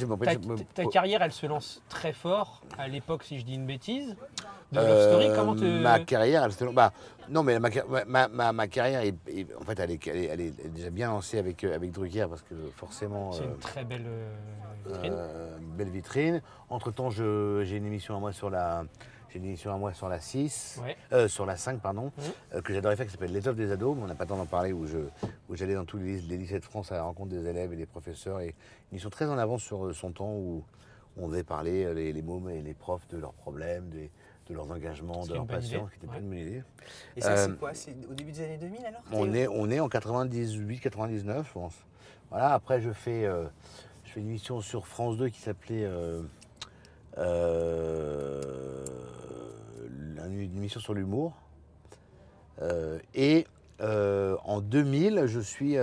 ta carrière, elle se lance très fort à l'époque, si je dis une bêtise. De Love Story, comment ma carrière, elle se lance. Non, mais ma carrière, en fait, elle est déjà bien lancée avec Drucker parce que forcément. C'est une très belle vitrine. Belle vitrine. Entre-temps, j'ai une émission à moi sur la. J'ai une émission à moi sur la 6, sur la 5, pardon, que j'adorais faire, qui s'appelle L'étoffe des ados, mais on n'a pas le temps d'en parler, où j'allais dans tous les lycées de France à la rencontre des élèves et des professeurs. Et une émission très en avance sur son temps, où on devait parler, les mômes et les profs, de leurs problèmes, de leurs engagements, de leurs passions, ce qui était pas une bonne idée. Et ça, c'est quoi? C'est au début des années 2000 alors? On est en 98-99, je pense. Voilà, après, je fais une émission sur France 2 qui s'appelait... une émission sur l'humour. Et en 2000, je suis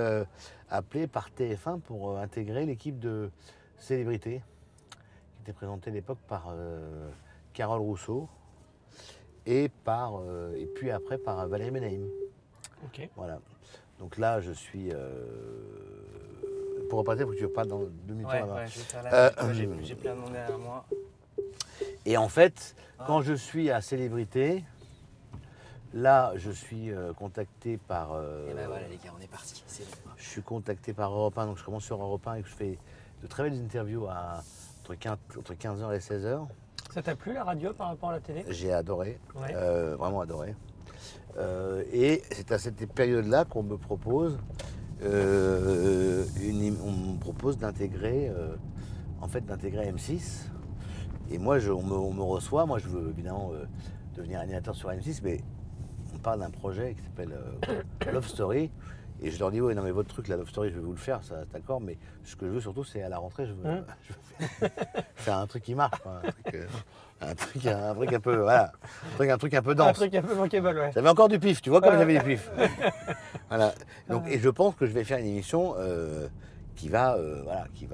appelé par TF1 pour intégrer l'équipe de Célébrité, qui était présentée à l'époque par Carole Rousseau et puis après par Valérie Ménaïm. Okay. Voilà. Donc là, je suis... pour repartir, il faut que tu repasses dans 2 minutes là-bas. Ouais, je vais faire là. J'ai plein de monde derrière moi. Et en fait, quand je suis à Célébrité, là, je suis contacté par... et ben voilà les gars, on est parti. Je suis contacté par Europe 1, donc je commence sur Europe 1 et je fais de très belles interviews entre 15h et 16h. Ça t'a plu la radio par rapport à la télé? J'ai adoré, vraiment adoré. Et c'est à cette période-là qu'on me propose, d'intégrer M6. Et moi, on me reçoit. Moi, je veux évidemment devenir animateur sur M6, mais on parle d'un projet qui s'appelle Love Story. Et je leur dis, ouais, non, mais votre truc, la Love Story, je vais vous le faire, ça, d'accord, mais ce que je veux surtout, c'est à la rentrée, je veux faire un truc qui marche, quoi, un truc un peu, voilà, un truc un peu dense. Un truc un peu bankable, ouais. J'avais encore du pif, tu vois, comme j'avais du pif. Voilà. Donc, et je pense que je vais faire une émission qui va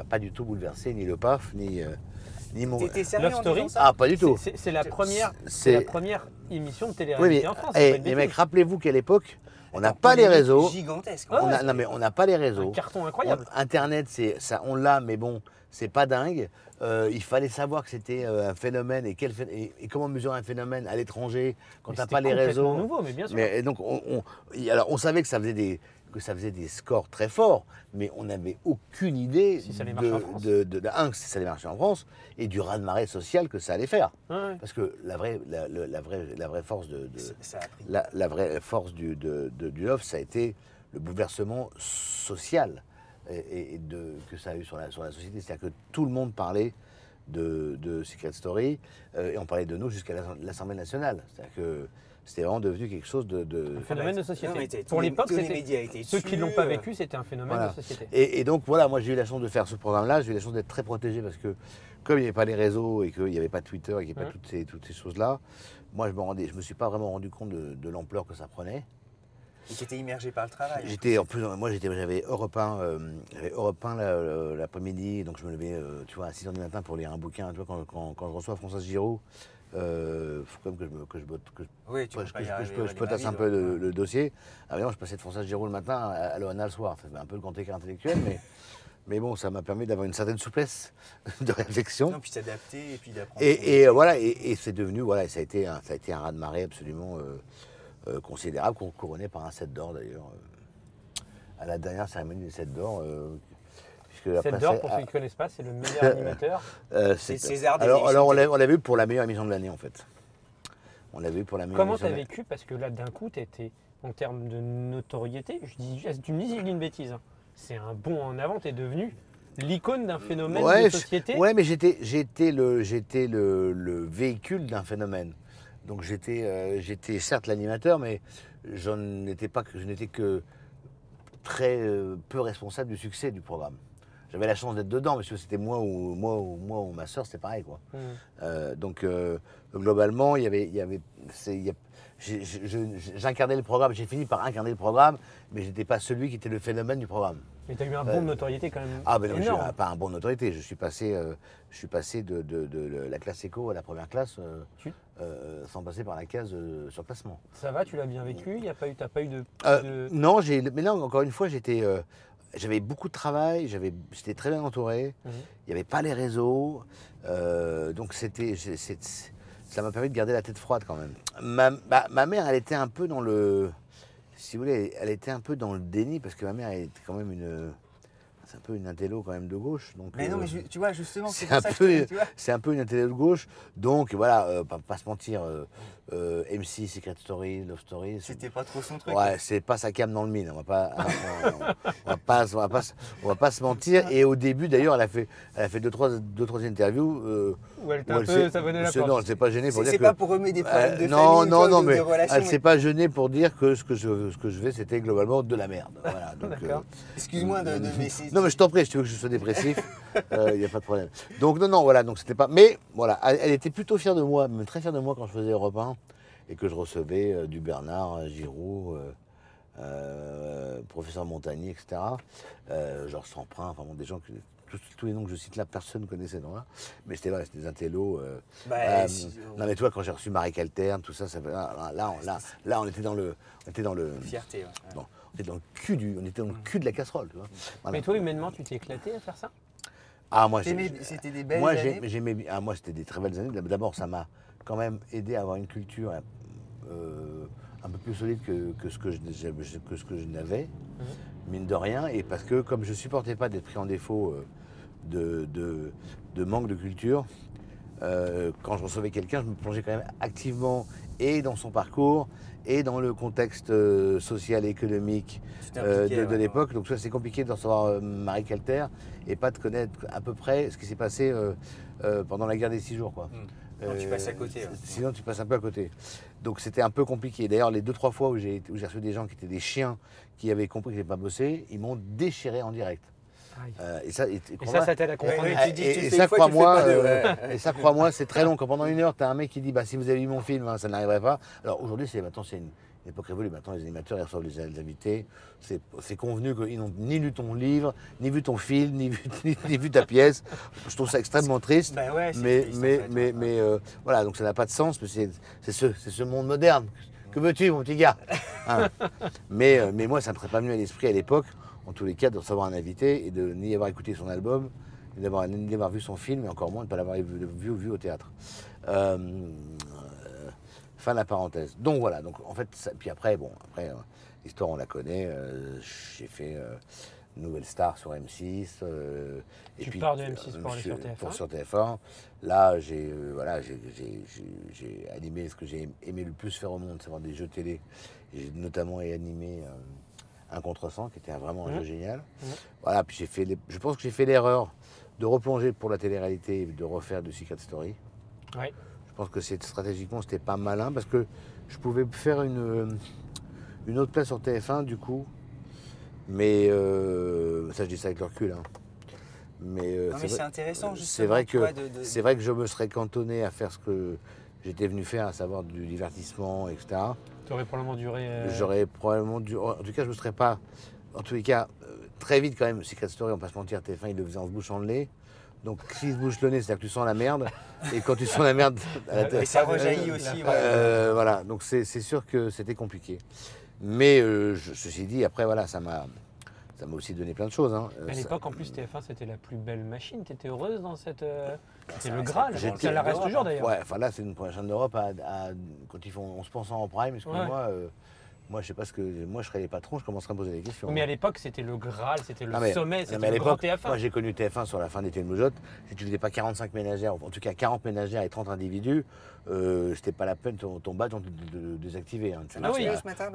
pas du tout bouleverser ni le PAF, ni mon. T'étais sérieux Love Story? Ah, pas du tout. C'est la première émission de Oui, télé-réalité en France. les mecs, rappelez-vous qu'à l'époque, on n'a pas les réseaux. Gigantesque. Non, mais on n'a pas les réseaux. Un carton incroyable. Internet, ça, on l'a, mais bon, c'est pas dingue. Il fallait savoir que c'était un phénomène et comment mesurer un phénomène à l'étranger quand t'as pas les réseaux. C'était nouveau, mais bien sûr. Mais donc, alors, on savait que ça faisait des scores très forts, mais on n'avait aucune idée si ça allait marcher en France. Si ça allait marcher en France et du raz-de-marée social que ça allait faire. Ouais. Parce que la vraie force la vraie force du Love, ça a été le bouleversement social que ça a eu sur la société. C'est-à-dire que tout le monde parlait de Secret Story et on parlait de nous jusqu'à l'Assemblée nationale. C'est-à-dire que c'était vraiment devenu quelque chose de... Un phénomène de société. Non, pour l'époque, ceux qui ne l'ont pas vécu, vécu, c'était un phénomène de société. Et donc voilà, moi j'ai eu la chance de faire ce programme-là, j'ai eu la chance d'être très protégé parce que comme il n'y avait pas les réseaux et qu'il n'y avait pas Twitter et qu'il n'y avait pas toutes ces choses-là, moi je me suis pas vraiment rendu compte de l'ampleur que ça prenait. Et qui était immergé par le travail. J'avais Europe 1, l'après-midi, donc je me levais à 6h du matin pour lire un bouquin. Tu vois, quand je reçois François Giraud, faut quand même que je potasse un peu le dossier. Alors, je passais de François Giraud le matin à Loana le soir. Ça fait un peu le grand écart intellectuel, mais bon, ça m'a permis d'avoir une certaine souplesse de réflexion. Non, puis s'adapter et puis d'apprendre. Et voilà, et c'est devenu, voilà, ça a été un raz-de-marée absolument considérable, couronné par un 7 d'or d'ailleurs. À la dernière cérémonie des 7 d'or. 7 d'or, pour ceux qui ne connaissent pas, c'est le meilleur animateur. C'est César des alors on l'a vu pour la meilleure émission de l'année en fait. On l'a vu pour la meilleure Comment émission. Comment tu as vécu? Parce que là, d'un coup, tu étais en termes de notoriété, tu me dis si je dis une bêtise, hein. C'est un bond en avant, tu es devenu l'icône d'un phénomène de société. Ouais, mais j'étais le véhicule d'un phénomène. Donc j'étais certes l'animateur, mais je n'étais que très peu responsable du succès du programme. J'avais la chance d'être dedans, parce que c'était moi ou ma soeur, c'était pareil, quoi. Donc globalement, j'incarnais le programme. J'ai fini par incarner le programme, mais je n'étais pas celui qui était le phénomène du programme. Mais tu as eu un bond de notoriété quand même. Ah, mais non, énorme. pas un bond de notoriété. Je suis passé de la classe éco à la première classe sans passer par la case surclassement. Ça va, tu l'as bien vécu? T'as pas eu de... Non, mais là, encore une fois, j'avais beaucoup de travail, j'étais très bien entouré, il n'y avait pas les réseaux, donc ça m'a permis de garder la tête froide quand même. Ma mère, elle était un peu dans le... Si vous voulez, elle était un peu dans le déni parce que ma mère, elle était quand même c'est un peu une intello quand même de gauche. Donc, mais non, mais tu vois, justement, c'est un peu une intello de gauche. Donc voilà, pas se mentir, M6, Secret Story, Love Story. C'était pas trop son truc. Ouais, c'est pas sa cam dans le mine. On va pas se mentir. Et au début, d'ailleurs, elle a fait deux, trois interviews. Où elle t'a un peu savonné la porte. Non, elle s'est pas gênée pour dire que... C'est pas pour remettre des problèmes de famille, mais de relations. Elle s'est pas gênée pour dire que ce que je fais, c'était globalement de la merde. Voilà, d'accord. Excuse-moi de baisser. Non, mais je t'en prie, si tu veux que je sois dépressif, il n'y a pas de problème. Donc non, voilà, donc c'était pas... Mais voilà, elle était plutôt fière de moi, même très fière de moi quand je faisais Europe 1 et que je recevais du Bernard Giraud, professeur Montagny, etc. Georges Semprin, enfin bon, des gens que... Tous les noms que je cite là, personne ne connaissait ces noms-là. Mais c'était des intellos. Non, mais toi, quand j'ai reçu Marie Calterne, tout ça, là, on était dans le. Fierté, ouais. Bon, on était dans le cul de la casserole, tu vois. Voilà. Mais toi, humainement, tu t'es éclaté à faire ça? Ah, moi, c'était des belles années. Moi, c'était des très belles années. D'abord, ça m'a quand même aidé à avoir une culture un peu plus solide que ce que je n'avais, mine de rien. Et parce que, comme je ne supportais pas d'être pris en défaut de manque de culture, quand je recevais quelqu'un, je me plongeais quand même activement et dans son parcours et dans le contexte social et économique de l'époque. Donc c'est compliqué de recevoir Marie Calter et pas de connaître à peu près ce qui s'est passé pendant la guerre des 6 jours, quoi. Non, tu passes à côté. Sinon, tu passes un peu à côté. Donc, c'était un peu compliqué. D'ailleurs, les 2-3 fois où j'ai reçu des gens qui étaient des chiens, qui avaient compris que je n'ai pas bossé, ils m'ont déchiré en direct. Et ça t'aide à comprendre. Et ça, crois-moi, c'est très long. Quand pendant 1 heure, tu as un mec qui dit si vous avez vu mon film, ça n'arriverait pas. Alors, aujourd'hui, maintenant, c'est une époque révolue. Maintenant, les animateurs, ils reçoivent les invités. C'est convenu qu'ils n'ont ni lu ton livre, ni vu ton film, ni vu ta pièce. Je trouve ça extrêmement triste. Mais voilà, donc ça n'a pas de sens. C'est ce monde moderne. Que veux-tu, mon petit gars, hein. Mais moi, ça ne me serait pas venu à l'esprit à l'époque, en tous les cas, de recevoir un invité et de n'y avoir écouté son album, ni d'avoir vu son film, et encore moins de ne pas l'avoir vu au théâtre. Fin de la parenthèse. Donc voilà, en fait, puis après, l'histoire on la connaît. J'ai fait Nouvelle Star sur M6. Tu pars de M6 pour aller sur TF1. Sur TF1. Là, j'ai animé ce que j'ai aimé le plus faire au monde, c'est voir des jeux télé. J'ai notamment animé Un contre 100, qui était vraiment un jeu génial. Voilà, puis je pense que j'ai fait l'erreur de replonger pour la télé-réalité et de refaire du Secret Story. Ouais. Je pense que stratégiquement, c'était pas malin parce que je pouvais faire une autre place sur TF1 du coup. Mais ça, je dis ça avec le recul. Hein. Mais c'est intéressant, justement. C'est vrai que je me serais cantonné à faire ce que j'étais venu faire, à savoir du divertissement, etc. Tu aurais probablement duré. J'aurais probablement dû. En tout cas, je ne me serais pas. En tous les cas, très vite quand même, Secret Story, on ne va pas se mentir, TF1, il le faisait en se bouchant le nez. Donc, s'il se bouche le nez, c'est-à-dire que tu sens la merde. Et quand tu sens la merde. Et ça rejaillit aussi. Voilà, donc c'est sûr que c'était compliqué. Mais ceci dit, après, voilà, ça m'a aussi donné plein de choses. Hein. À l'époque, en plus, TF1, c'était la plus belle machine. Tu étais heureuse dans cette. C'était le Graal. Ça la reste toujours d'ailleurs. Ouais, enfin là, c'est une première chaîne d'Europe quand ils font 11% en prime. Excuse-moi. Moi, je sais pas moi, je serais les patrons, je commencerai à me poser des questions. Mais à l'époque, c'était le Graal, c'était le sommet, c'était le grand TF1. Moi, j'ai connu TF1 sur la fin d'été de Moujotte. Si tu faisais pas 45 ménagères, en tout cas 40 ménagères et 30 individus, c'était pas la peine ton badge de désactiver. Hein. Ah oui, ce matin,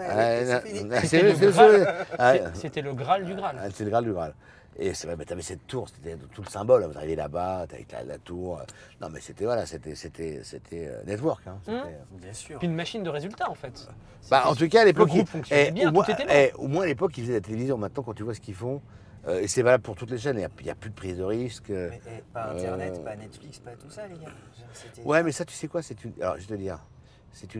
c'était le Graal du Graal. C'est le Graal du Graal. Et c'est vrai, tu avais cette tour, c'était tout le symbole. Vous arrivez là-bas, avec la tour. Non, mais c'était network. Hein. Bien sûr. Puis une machine de résultats, en fait. En tout cas, à l'époque, le groupe fonctionnait bien, tout était bien. Au moins, à l'époque, ils faisaient la télévision. Maintenant, quand tu vois ce qu'ils font, et c'est valable pour toutes les chaînes, il n'y a plus de prise de risque. Mais, pas Internet, pas Netflix, pas tout ça, les gars. Ouais, mais ça, tu sais quoi, alors, je vais te dire. C'est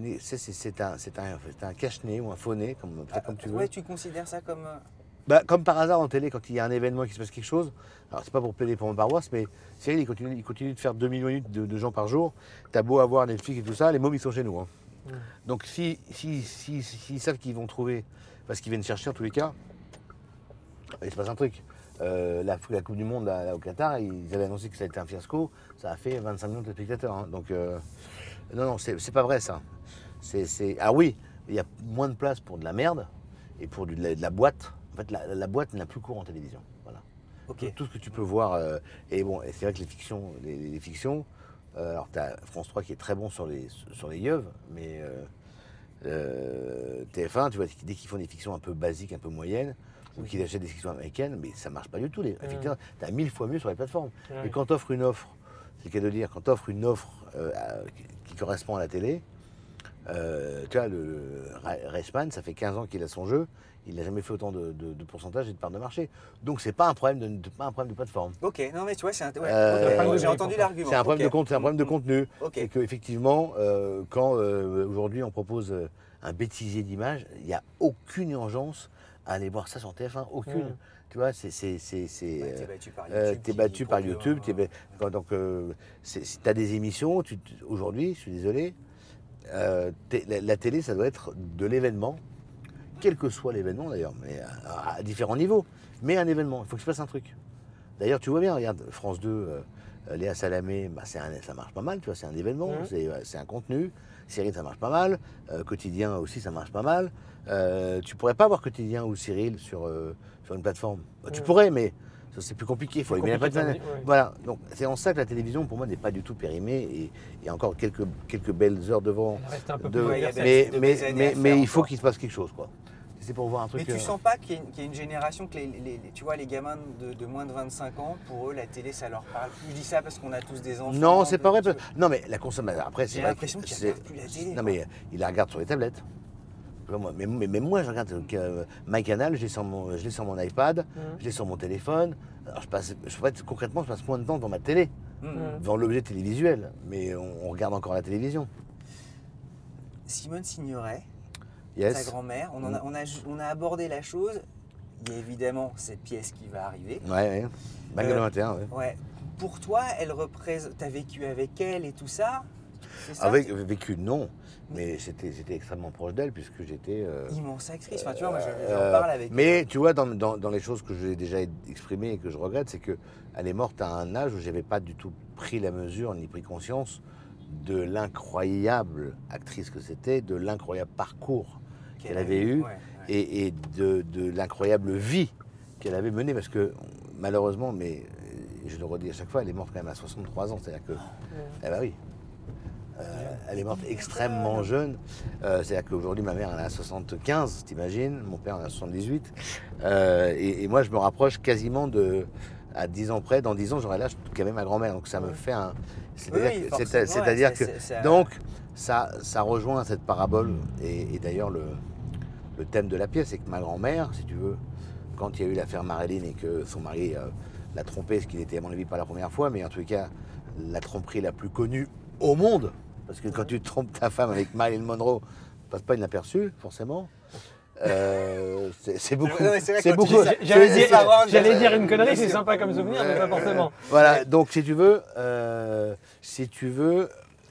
un cache-nez ou un faux-nez, comme tu veux. Ouais, tu considères ça comme. Comme par hasard en télé, quand il y a un événement qui se passe quelque chose, alors c'est pas pour plaider pour mon paroisse, mais Cyril, il continue de faire 2 millions de gens par jour. T'as beau avoir Netflix et tout ça, les mômes ils sont chez nous. Hein. Donc s'ils savent qu'ils vont trouver, parce qu'ils viennent chercher en tous les cas, il se passe un truc. La Coupe du Monde là, au Qatar, ils avaient annoncé que ça a été un fiasco, ça a fait 25 millions de spectateurs. Hein. Donc non, c'est pas vrai ça. Ah oui, il y a moins de place pour de la merde et pour de la boîte. En fait, la boîte n'a plus cours en télévision. Voilà. Okay. Tout ce que tu peux voir. Et c'est vrai que les fictions, alors tu as France 3 qui est très bon sur les yeux, mais TF1, tu vois, dès qu'ils font des fictions un peu basiques, un peu moyennes, ou qu'ils achètent des fictions américaines, mais ça marche pas du tout. Tu as 1000 fois mieux sur les plateformes. Et quand tu offres une offre, c'est le cas de dire, quand tu offres une offre qui correspond à la télé, tu vois, le Reichmann, ça fait 15 ans qu'il a son jeu, il n'a jamais fait autant de pourcentage et de part de marché. Donc c'est pas un problème de plateforme. Ok, non mais tu vois, j'ai entendu l'argument. C'est un problème de contenu. Okay. Et qu'effectivement, quand aujourd'hui on propose un bêtisier d'image, il n'y a aucune urgence à aller voir ça sur TF1, aucune. Tu vois, t'es battu par YouTube. Donc, si tu as des émissions, aujourd'hui, je suis désolé, la télé, ça doit être de l'événement, quel que soit l'événement d'ailleurs, mais à différents niveaux. Mais un événement, il faut qu'il se passe un truc. D'ailleurs, tu vois bien, regarde, France 2, Léa Salamé, ça marche pas mal, tu vois, c'est un événement, c'est un contenu. Cyril, ça marche pas mal. Quotidien aussi, ça marche pas mal. Tu pourrais pas avoir Quotidien ou Cyril sur une plateforme. Tu pourrais, mais c'est plus compliqué. Il faut allumer la patine. Voilà. Donc c'est en ça que la télévision, pour moi, n'est pas du tout périmée et il y a encore quelques belles heures devant. Mais il faut qu'il se passe quelque chose, quoi. C'est pour voir un truc. Mais tu sens pas qu'il y a une génération que tu vois, les gamins de moins de 25 ans, pour eux, la télé, ça leur parle plus. Je dis ça parce qu'on a tous des enfants. Non, c'est pas vrai. Non, mais la consommation. Après, j'ai l'impression qu'ils ne regardent plus la télé. Non, mais ils la regardent sur les tablettes. Mais même moi, je regarde MyCanal, je l'ai sur mon iPad, je l'ai sur mon téléphone. Alors concrètement, je passe moins de temps devant ma télé, devant l'objet télévisuel. Mais on regarde encore la télévision. Simone Signoret, yes. ta grand-mère, on a abordé la chose. Il y a évidemment cette pièce qui va arriver. Ouais. Bague de 21, ouais. Pour toi, elle représente. Tu as vécu avec elle et tout ça? Vécu, non. Mais j'étais extrêmement proche d'elle puisque j'étais... immense actrice, enfin, tu vois, moi j'en parle avec mais tu vois, dans les choses que j'ai déjà exprimées et que je regrette, c'est qu'elle est morte à un âge où je n'avais pas du tout pris la mesure ni pris conscience de l'incroyable actrice que c'était, de l'incroyable parcours qu'elle avait eu et de l'incroyable vie qu'elle avait menée. Parce que malheureusement, mais je le redis à chaque fois, elle est morte quand même à 63 ans. C'est-à-dire que... Eh ben oui. Elle est morte extrêmement jeune. C'est-à-dire qu'aujourd'hui, ma mère elle a 75, t'imagines. Mon père en a 78. Et moi, je me rapproche quasiment à 10 ans près. Dans 10 ans, j'aurai l'âge qu'avait ma grand-mère. Donc ça me fait un... C'est-à-dire que... Donc, ça rejoint cette parabole. Et d'ailleurs, le thème de la pièce, c'est que ma grand-mère, si tu veux, quand il y a eu l'affaire Marilyn et que son mari l'a trompée, ce qui n'était à mon avis pas la première fois, mais en tout cas, la tromperie la plus connue au monde. Parce que quand tu trompes ta femme avec Marilyn Monroe, ça passe pas inaperçu, forcément. C'est beaucoup. C'est beaucoup. J'allais dire une connerie, c'est sympa comme souvenir, mais pas forcément. Voilà, donc si tu veux,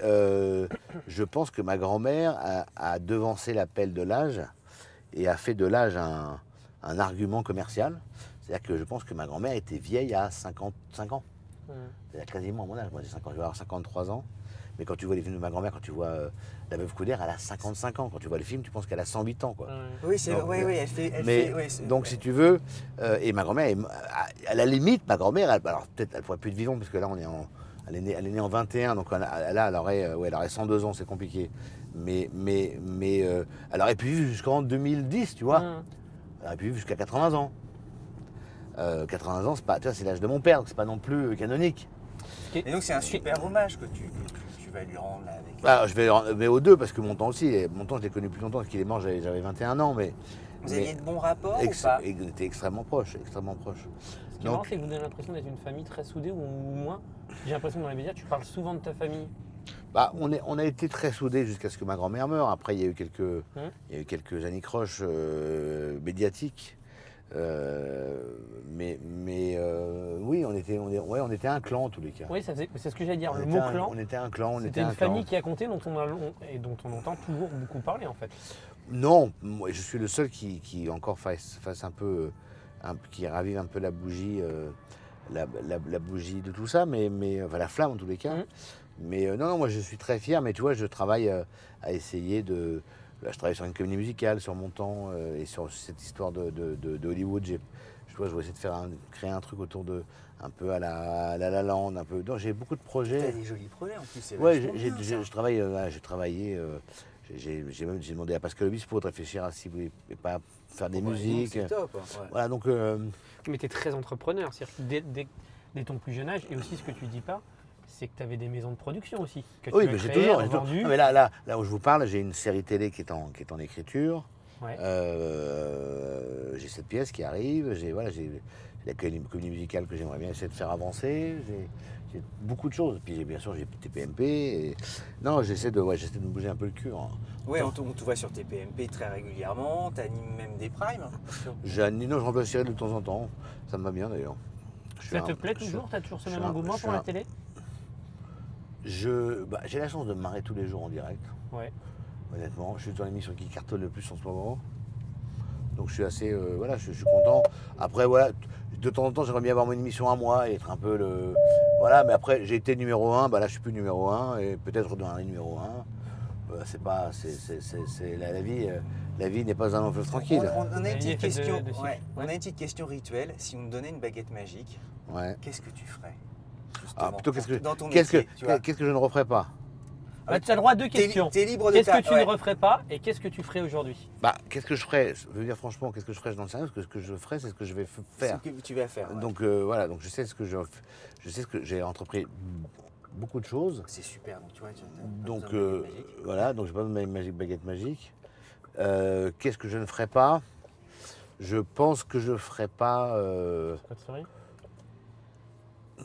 je pense que ma grand-mère a devancé l'appel de l'âge et a fait de l'âge un argument commercial. C'est-à-dire que je pense que ma grand-mère était vieille à 55 ans. C'est-à-dire quasiment à mon âge. Moi, j'ai 50, je vais avoir 53 ans. Mais quand tu vois les films de ma grand-mère, quand tu vois La Veuve Coudert, elle a 55 ans. Quand tu vois le film, tu penses qu'elle a 108 ans. Quoi. Oui, c'est vrai, oui, elle fait... donc, si tu veux, et ma grand-mère, à la limite, ma grand-mère, alors peut-être elle pourrait plus être vivante, parce que là, elle est née en 21, donc là, elle aurait 102 ans, c'est compliqué. Mais elle aurait pu vivre jusqu'en 2010, tu vois. Elle aurait pu vivre jusqu'à 80 ans. 80 ans, c'est l'âge de mon père, donc c'est pas non plus canonique. Et donc, c'est un super hommage que tu vas lui rendre là, avec... Je vais mais aux deux, parce que mon temps aussi, je l'ai connu plus longtemps, parce qu'il est mort, j'avais 21 ans, mais... Vous aviez de bons rapports ou pas? On était extrêmement proches, extrêmement proches. Ce qui est marrant, c'est que vous avez l'impression d'être une famille très soudée, ou moins. J'ai l'impression que dans les médias, tu parles souvent de ta famille. On a été très soudés jusqu'à ce que ma grand-mère meure. Après, il y a eu quelques anicroches médiatiques. Oui, on était un clan en tous les cas. Oui, c'est ce que j'allais dire, le mot clan. On était un clan, C'était une famille qui a compté, dont on entend toujours beaucoup parler en fait. Non, moi, je suis le seul qui encore fasse un peu, qui ravive un peu la bougie, la bougie de tout ça, mais enfin, la flamme en tous les cas. Mais non, moi je suis très fier, mais tu vois, je travaille à essayer de... Là, je travaille sur une comédie musicale, sur mon temps, et sur cette histoire de Hollywood. Je vais essayer de créer un truc autour de, un peu à la Land, un peu. J'ai beaucoup de projets. T'as des jolis projets en plus. Ouais, j'ai travaillé. J'ai demandé à Pascal Obispo de réfléchir à si vous voulez pas faire des musiques. C'est top. Ouais. Voilà, donc. Mais t'es très entrepreneur, c'est-à-dire que dès ton plus jeune âge, et aussi ce que tu dis pas, c'est que tu avais des maisons de production aussi. Que oui, tu mais j'ai toujours. Mais là où je vous parle, j'ai une série télé qui est en écriture. Ouais. J'ai cette pièce qui arrive. J'ai la comédie musicale que j'aimerais bien essayer de faire avancer. J'ai beaucoup de choses. Puis bien sûr, j'ai TPMP. Non, j'essaie de me bouger un peu le cul. Hein. Oui, on te voit sur TPMP très régulièrement. Tu animes même des primes. Je remplace Cyril de temps en temps. Ça me va bien d'ailleurs. Ça te plaît toujours? Tu as toujours ce même engouement pour la télé? J'ai la chance de me marrer tous les jours en direct. Ouais. Honnêtement, je suis dans l'émission qui cartonne le plus en ce moment. Donc je suis assez, je suis content. Après voilà, de temps en temps j'aimerais bien avoir mon émission à moi et être un peu le, voilà. Mais après j'ai été numéro 1, là je suis plus numéro 1 et peut-être dans un numéro 1. c'est pas, la vie n'est pas un long fleuve tranquille. On a une petite question, on a une petite question rituelle. Si on te donnait une baguette magique, qu'est-ce que tu ferais plutôt qu'est-ce que je ne referais pas? Tu as le droit à 2 questions. Qu'est-ce que tu ne referais pas et qu'est-ce que tu ferais aujourd'hui? Qu'est-ce que je ferais? Je veux dire franchement, qu'est-ce que je ferais? Je n'en sais rien, parce que ce que je ferais, c'est ce que je vais faire. Ce que tu vas faire. Donc voilà, donc je sais ce que j'ai entrepris beaucoup de choses. C'est super, donc tu vois. Donc voilà, donc j'ai pas besoin de baguette magique. Qu'est-ce que je ne ferais pas? Je pense que je ferais pas.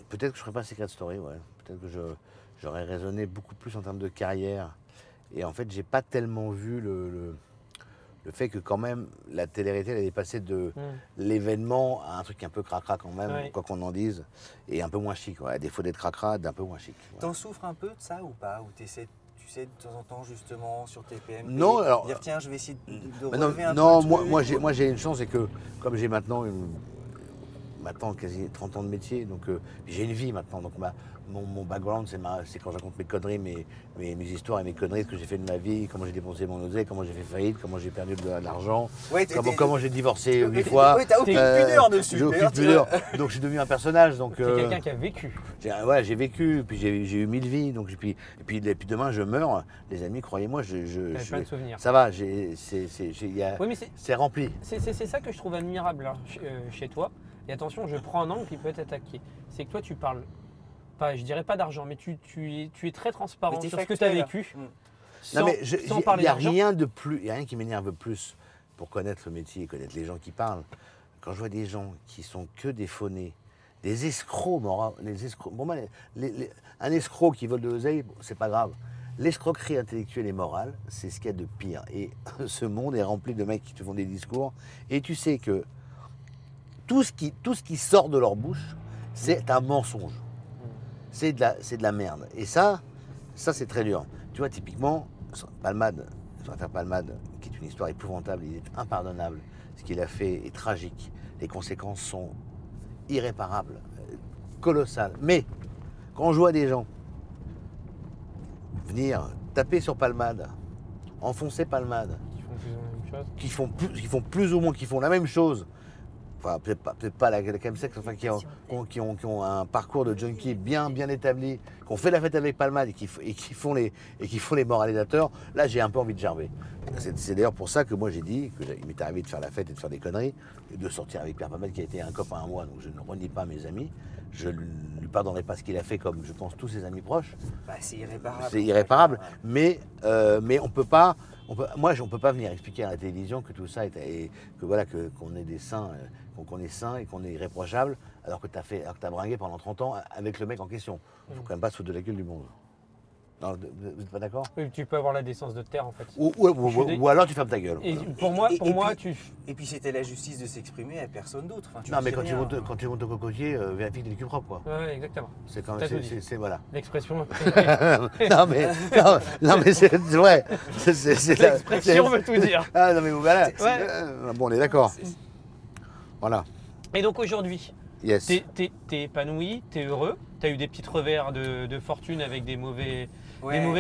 Peut-être que je ferais pas Secret Story, ouais. Peut-être que j'aurais raisonné beaucoup plus en termes de carrière. Et en fait, j'ai pas tellement vu le fait que quand même la télé-réalité, elle est passée de l'événement à un truc un peu cracra quand même, quoi qu'on en dise, et un peu moins chic. À défaut d'être cracra, d'un peu moins chic. T'en souffres un peu de ça ou pas? Ou tu sais de temps en temps justement sur tes PMP, non, alors, dire tiens je vais essayer de relever un peu. Non, moi j'ai une chance, c'est que comme j'ai maintenant quasi 30 ans de métier, donc j'ai une vie maintenant. Donc mon background, c'est quand je raconte mes conneries, mes histoires et mes conneries, ce que j'ai fait de ma vie, comment j'ai dépensé mon oseille, comment j'ai fait faillite, comment j'ai perdu de l'argent, comment j'ai divorcé 8 fois. Oui, t'as aucune pudeur dessus. J'ai aucune pudeur. Donc je suis devenu un personnage. C'est quelqu'un qui a vécu. J'ai vécu, puis j'ai eu 1000 vies. Donc, et puis demain, je meurs. Les amis, croyez-moi, plein de souvenirs. Ça va, c'est rempli. C'est ça que je trouve admirable là, chez toi. Et attention, je prends un angle qui peut être attaqué. C'est que toi, tu parles, je dirais pas d'argent, mais tu es très transparent sur ce que tu as vécu. Non, mais il n'y a rien de plus, il n'y a rien qui m'énerve plus pour connaître le métier, connaître les gens qui parlent. Quand je vois des gens qui sont que des faunés, des escrocs moraux, un escroc qui vole de l'oseille, c'est pas grave. L'escroquerie intellectuelle et morale, c'est ce qu'il y a de pire. Et ce monde est rempli de mecs qui te font des discours. Et tu sais que tout ce qui sort de leur bouche, c'est un mensonge. C'est de la merde. Et ça c'est très dur. Tu vois, typiquement, Palmade, l'affaire Palmade, qui est une histoire épouvantable, il est impardonnable. Ce qu'il a fait est tragique. Les conséquences sont irréparables, colossales. Mais quand je vois des gens venir taper sur Palmade, enfoncer Palmade, qui font plus ou moins, qui font la même chose, enfin peut-être pas la chemsex, enfin qui ont un parcours de junkie bien établi, qui ont fait la fête avec Palmade et qui font les moralisateurs, là j'ai un peu envie de gerber. C'est d'ailleurs pour ça que moi j'ai dit qu'il m'est arrivé de faire la fête et de faire des conneries, et de sortir avec Pierre Palmade qui a été un copain à moi, donc je ne renie pas mes amis. Je ne lui pardonnerai pas ce qu'il a fait, comme je pense tous ses amis proches. C'est irréparable. C'est irréparable, mais on peut pas. On peut pas venir expliquer à la télévision que tout ça est, qu'on est des saints, qu'on est sain et qu'on est irréprochable, alors que t'as bringué pendant 30 ans avec le mec en question. Il faut quand même pas se foutre de la gueule du monde. Non, vous n'êtes pas d'accord? Oui, tu peux avoir la décence de te taire en fait. Ou alors tu fermes ta gueule. Et Et puis c'était la justice de s'exprimer à personne d'autre. Enfin, non, mais quand tu montes au cocotier, vérifie que t'es le cul propre, quoi. Ouais, exactement. C'est quand même, c'est voilà. L'expression. non mais c'est vrai. L'expression veut tout dire. Ah non mais voilà. Bon, on est d'accord. Voilà. Et donc aujourd'hui, yes. T'es épanoui, t'es heureux. T'as eu des petits revers de fortune avec des mauvais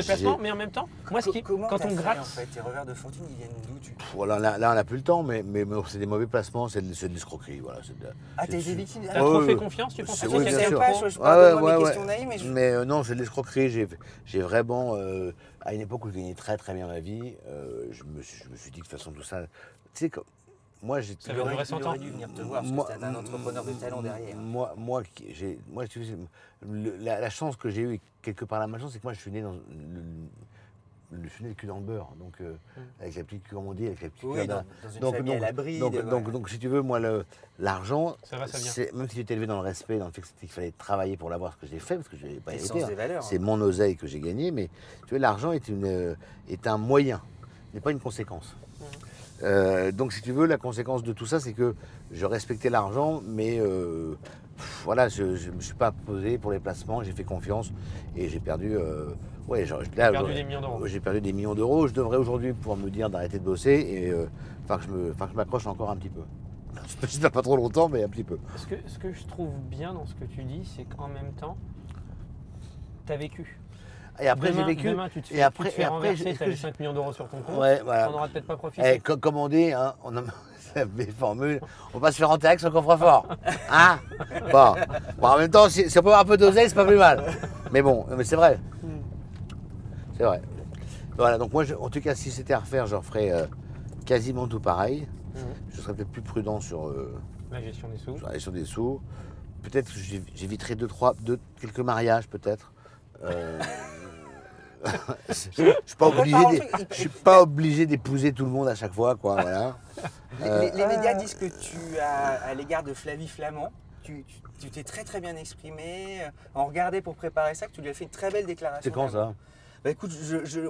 placements, mais en même temps, moi, quand on gratte, en fait, tes revers de fortune, ils viennent d'où? Voilà, là, on n'a plus le temps, mais c'est des mauvais placements, c'est de l'escroquerie, voilà. T'as été victime? T'as trop fait confiance, tu penses que oui, bien sûr. Je parle de moi, mes questions naïves, mais non, c'est de l'escroquerie. J'ai vraiment, à une époque où je gagnais très très bien ma vie, je me suis dit que de toute façon tout ça, tu sais, moi, il aurait dû venir te voir, parce que t'es un entrepreneur de talent derrière. La chance que j'ai eue, et quelque part la malchance, c'est que moi je suis né dans le cul dans le beurre, donc avec la petite, comme on dit, avec la petite dans une famille à l'abri. Donc si tu veux, moi l'argent, ça va. Même si j'étais élevé dans le respect, dans le fait qu'il fallait travailler pour l'avoir, ce que j'ai fait, parce que je n'ai pas hérité, c'est mon oseille que j'ai gagné, mais tu vois, l'argent est un moyen, n'est pas une conséquence. Donc si tu veux, la conséquence de tout ça, c'est que je respectais l'argent, mais voilà, je ne me suis pas posé pour les placements, j'ai fait confiance et j'ai perdu, des millions d'euros. J'ai perdu des millions d'euros. Je devrais aujourd'hui pouvoir me dire d'arrêter de bosser et que je m'accroche encore un petit peu. Je pas trop longtemps, mais un petit peu. Ce que je trouve bien dans ce que tu dis, c'est qu'en même temps, tu as vécu. Et après, j'ai vécu. Demain, tu te fais renverser, tu as les 5 millions d'euros sur ton compte. Ouais, voilà. On n'aura peut-être pas profité. Comme on dit, hein, on a des formules, on va se faire enterrer avec son coffre-fort. Hein bon, en même temps, si on peut avoir un peu d'oseille, c'est pas plus mal. Mais bon, mais c'est vrai. C'est vrai. Voilà, donc moi, en tout cas, si c'était à refaire, je referais quasiment tout pareil. Je serais peut-être plus prudent sur la gestion des sous. Sur la gestion des sous. Peut-être que j'éviterais quelques mariages, peut-être. Je suis pas obligé d'épouser tout le monde à chaque fois, quoi. Voilà. Les médias disent que tu as, à l'égard de Flavie Flament, tu t'es très très bien exprimé. On regardait pour préparer ça, que tu lui as fait une très belle déclaration. C'est quand ça? Bah écoute,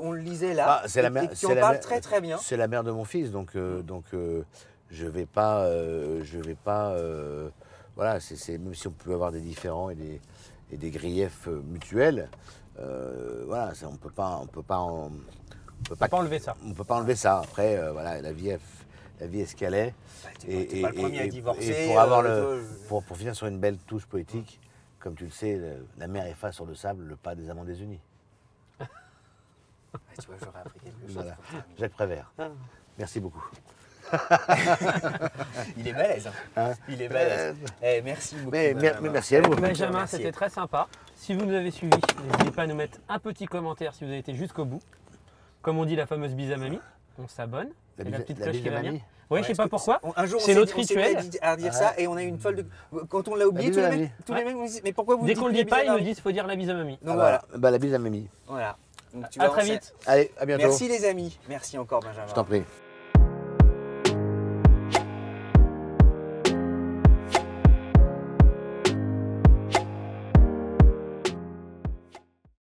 on le lisait là. C'est la mère. Tu en parles très très bien. C'est la mère de mon fils, donc je vais pas. Voilà, même si on peut avoir des différends et des griefs mutuels. Voilà, on peut pas enlever ça. On peut pas enlever ça. Après, voilà, la vie est ce qu'elle est. T'es pas le premier à divorcer. Et pour finir sur une belle touche poétique, comme tu le sais, la mer efface sur le sable le pas des amants désunis. Tu vois, j'aurais appris quelque chose. Voilà. Jacques Prévert. Merci beaucoup. Il est balèze. Hein. Il est balèze. Merci beaucoup. Merci à vous. Benjamin, c'était très sympa. Si vous nous avez suivis, n'hésitez pas à nous mettre un petit commentaire si vous avez été jusqu'au bout. Comme on dit la fameuse bise à mamie, on s'abonne. La petite cloche qui va bien. Oui, je sais pas pourquoi. Un jour, c'est notre rituel. À dire ça et on a eu une folle de. Quand on l'a oublié, tous les mecs nous disent mais pourquoi vous dites. Dès qu'on le dit pas, ils nous disent faut dire la bise à mamie. Donc voilà. Bah, la bise à mamie. Voilà. Donc, à très vite. Allez, à bientôt. Merci les amis. Merci encore Benjamin. Je t'en prie.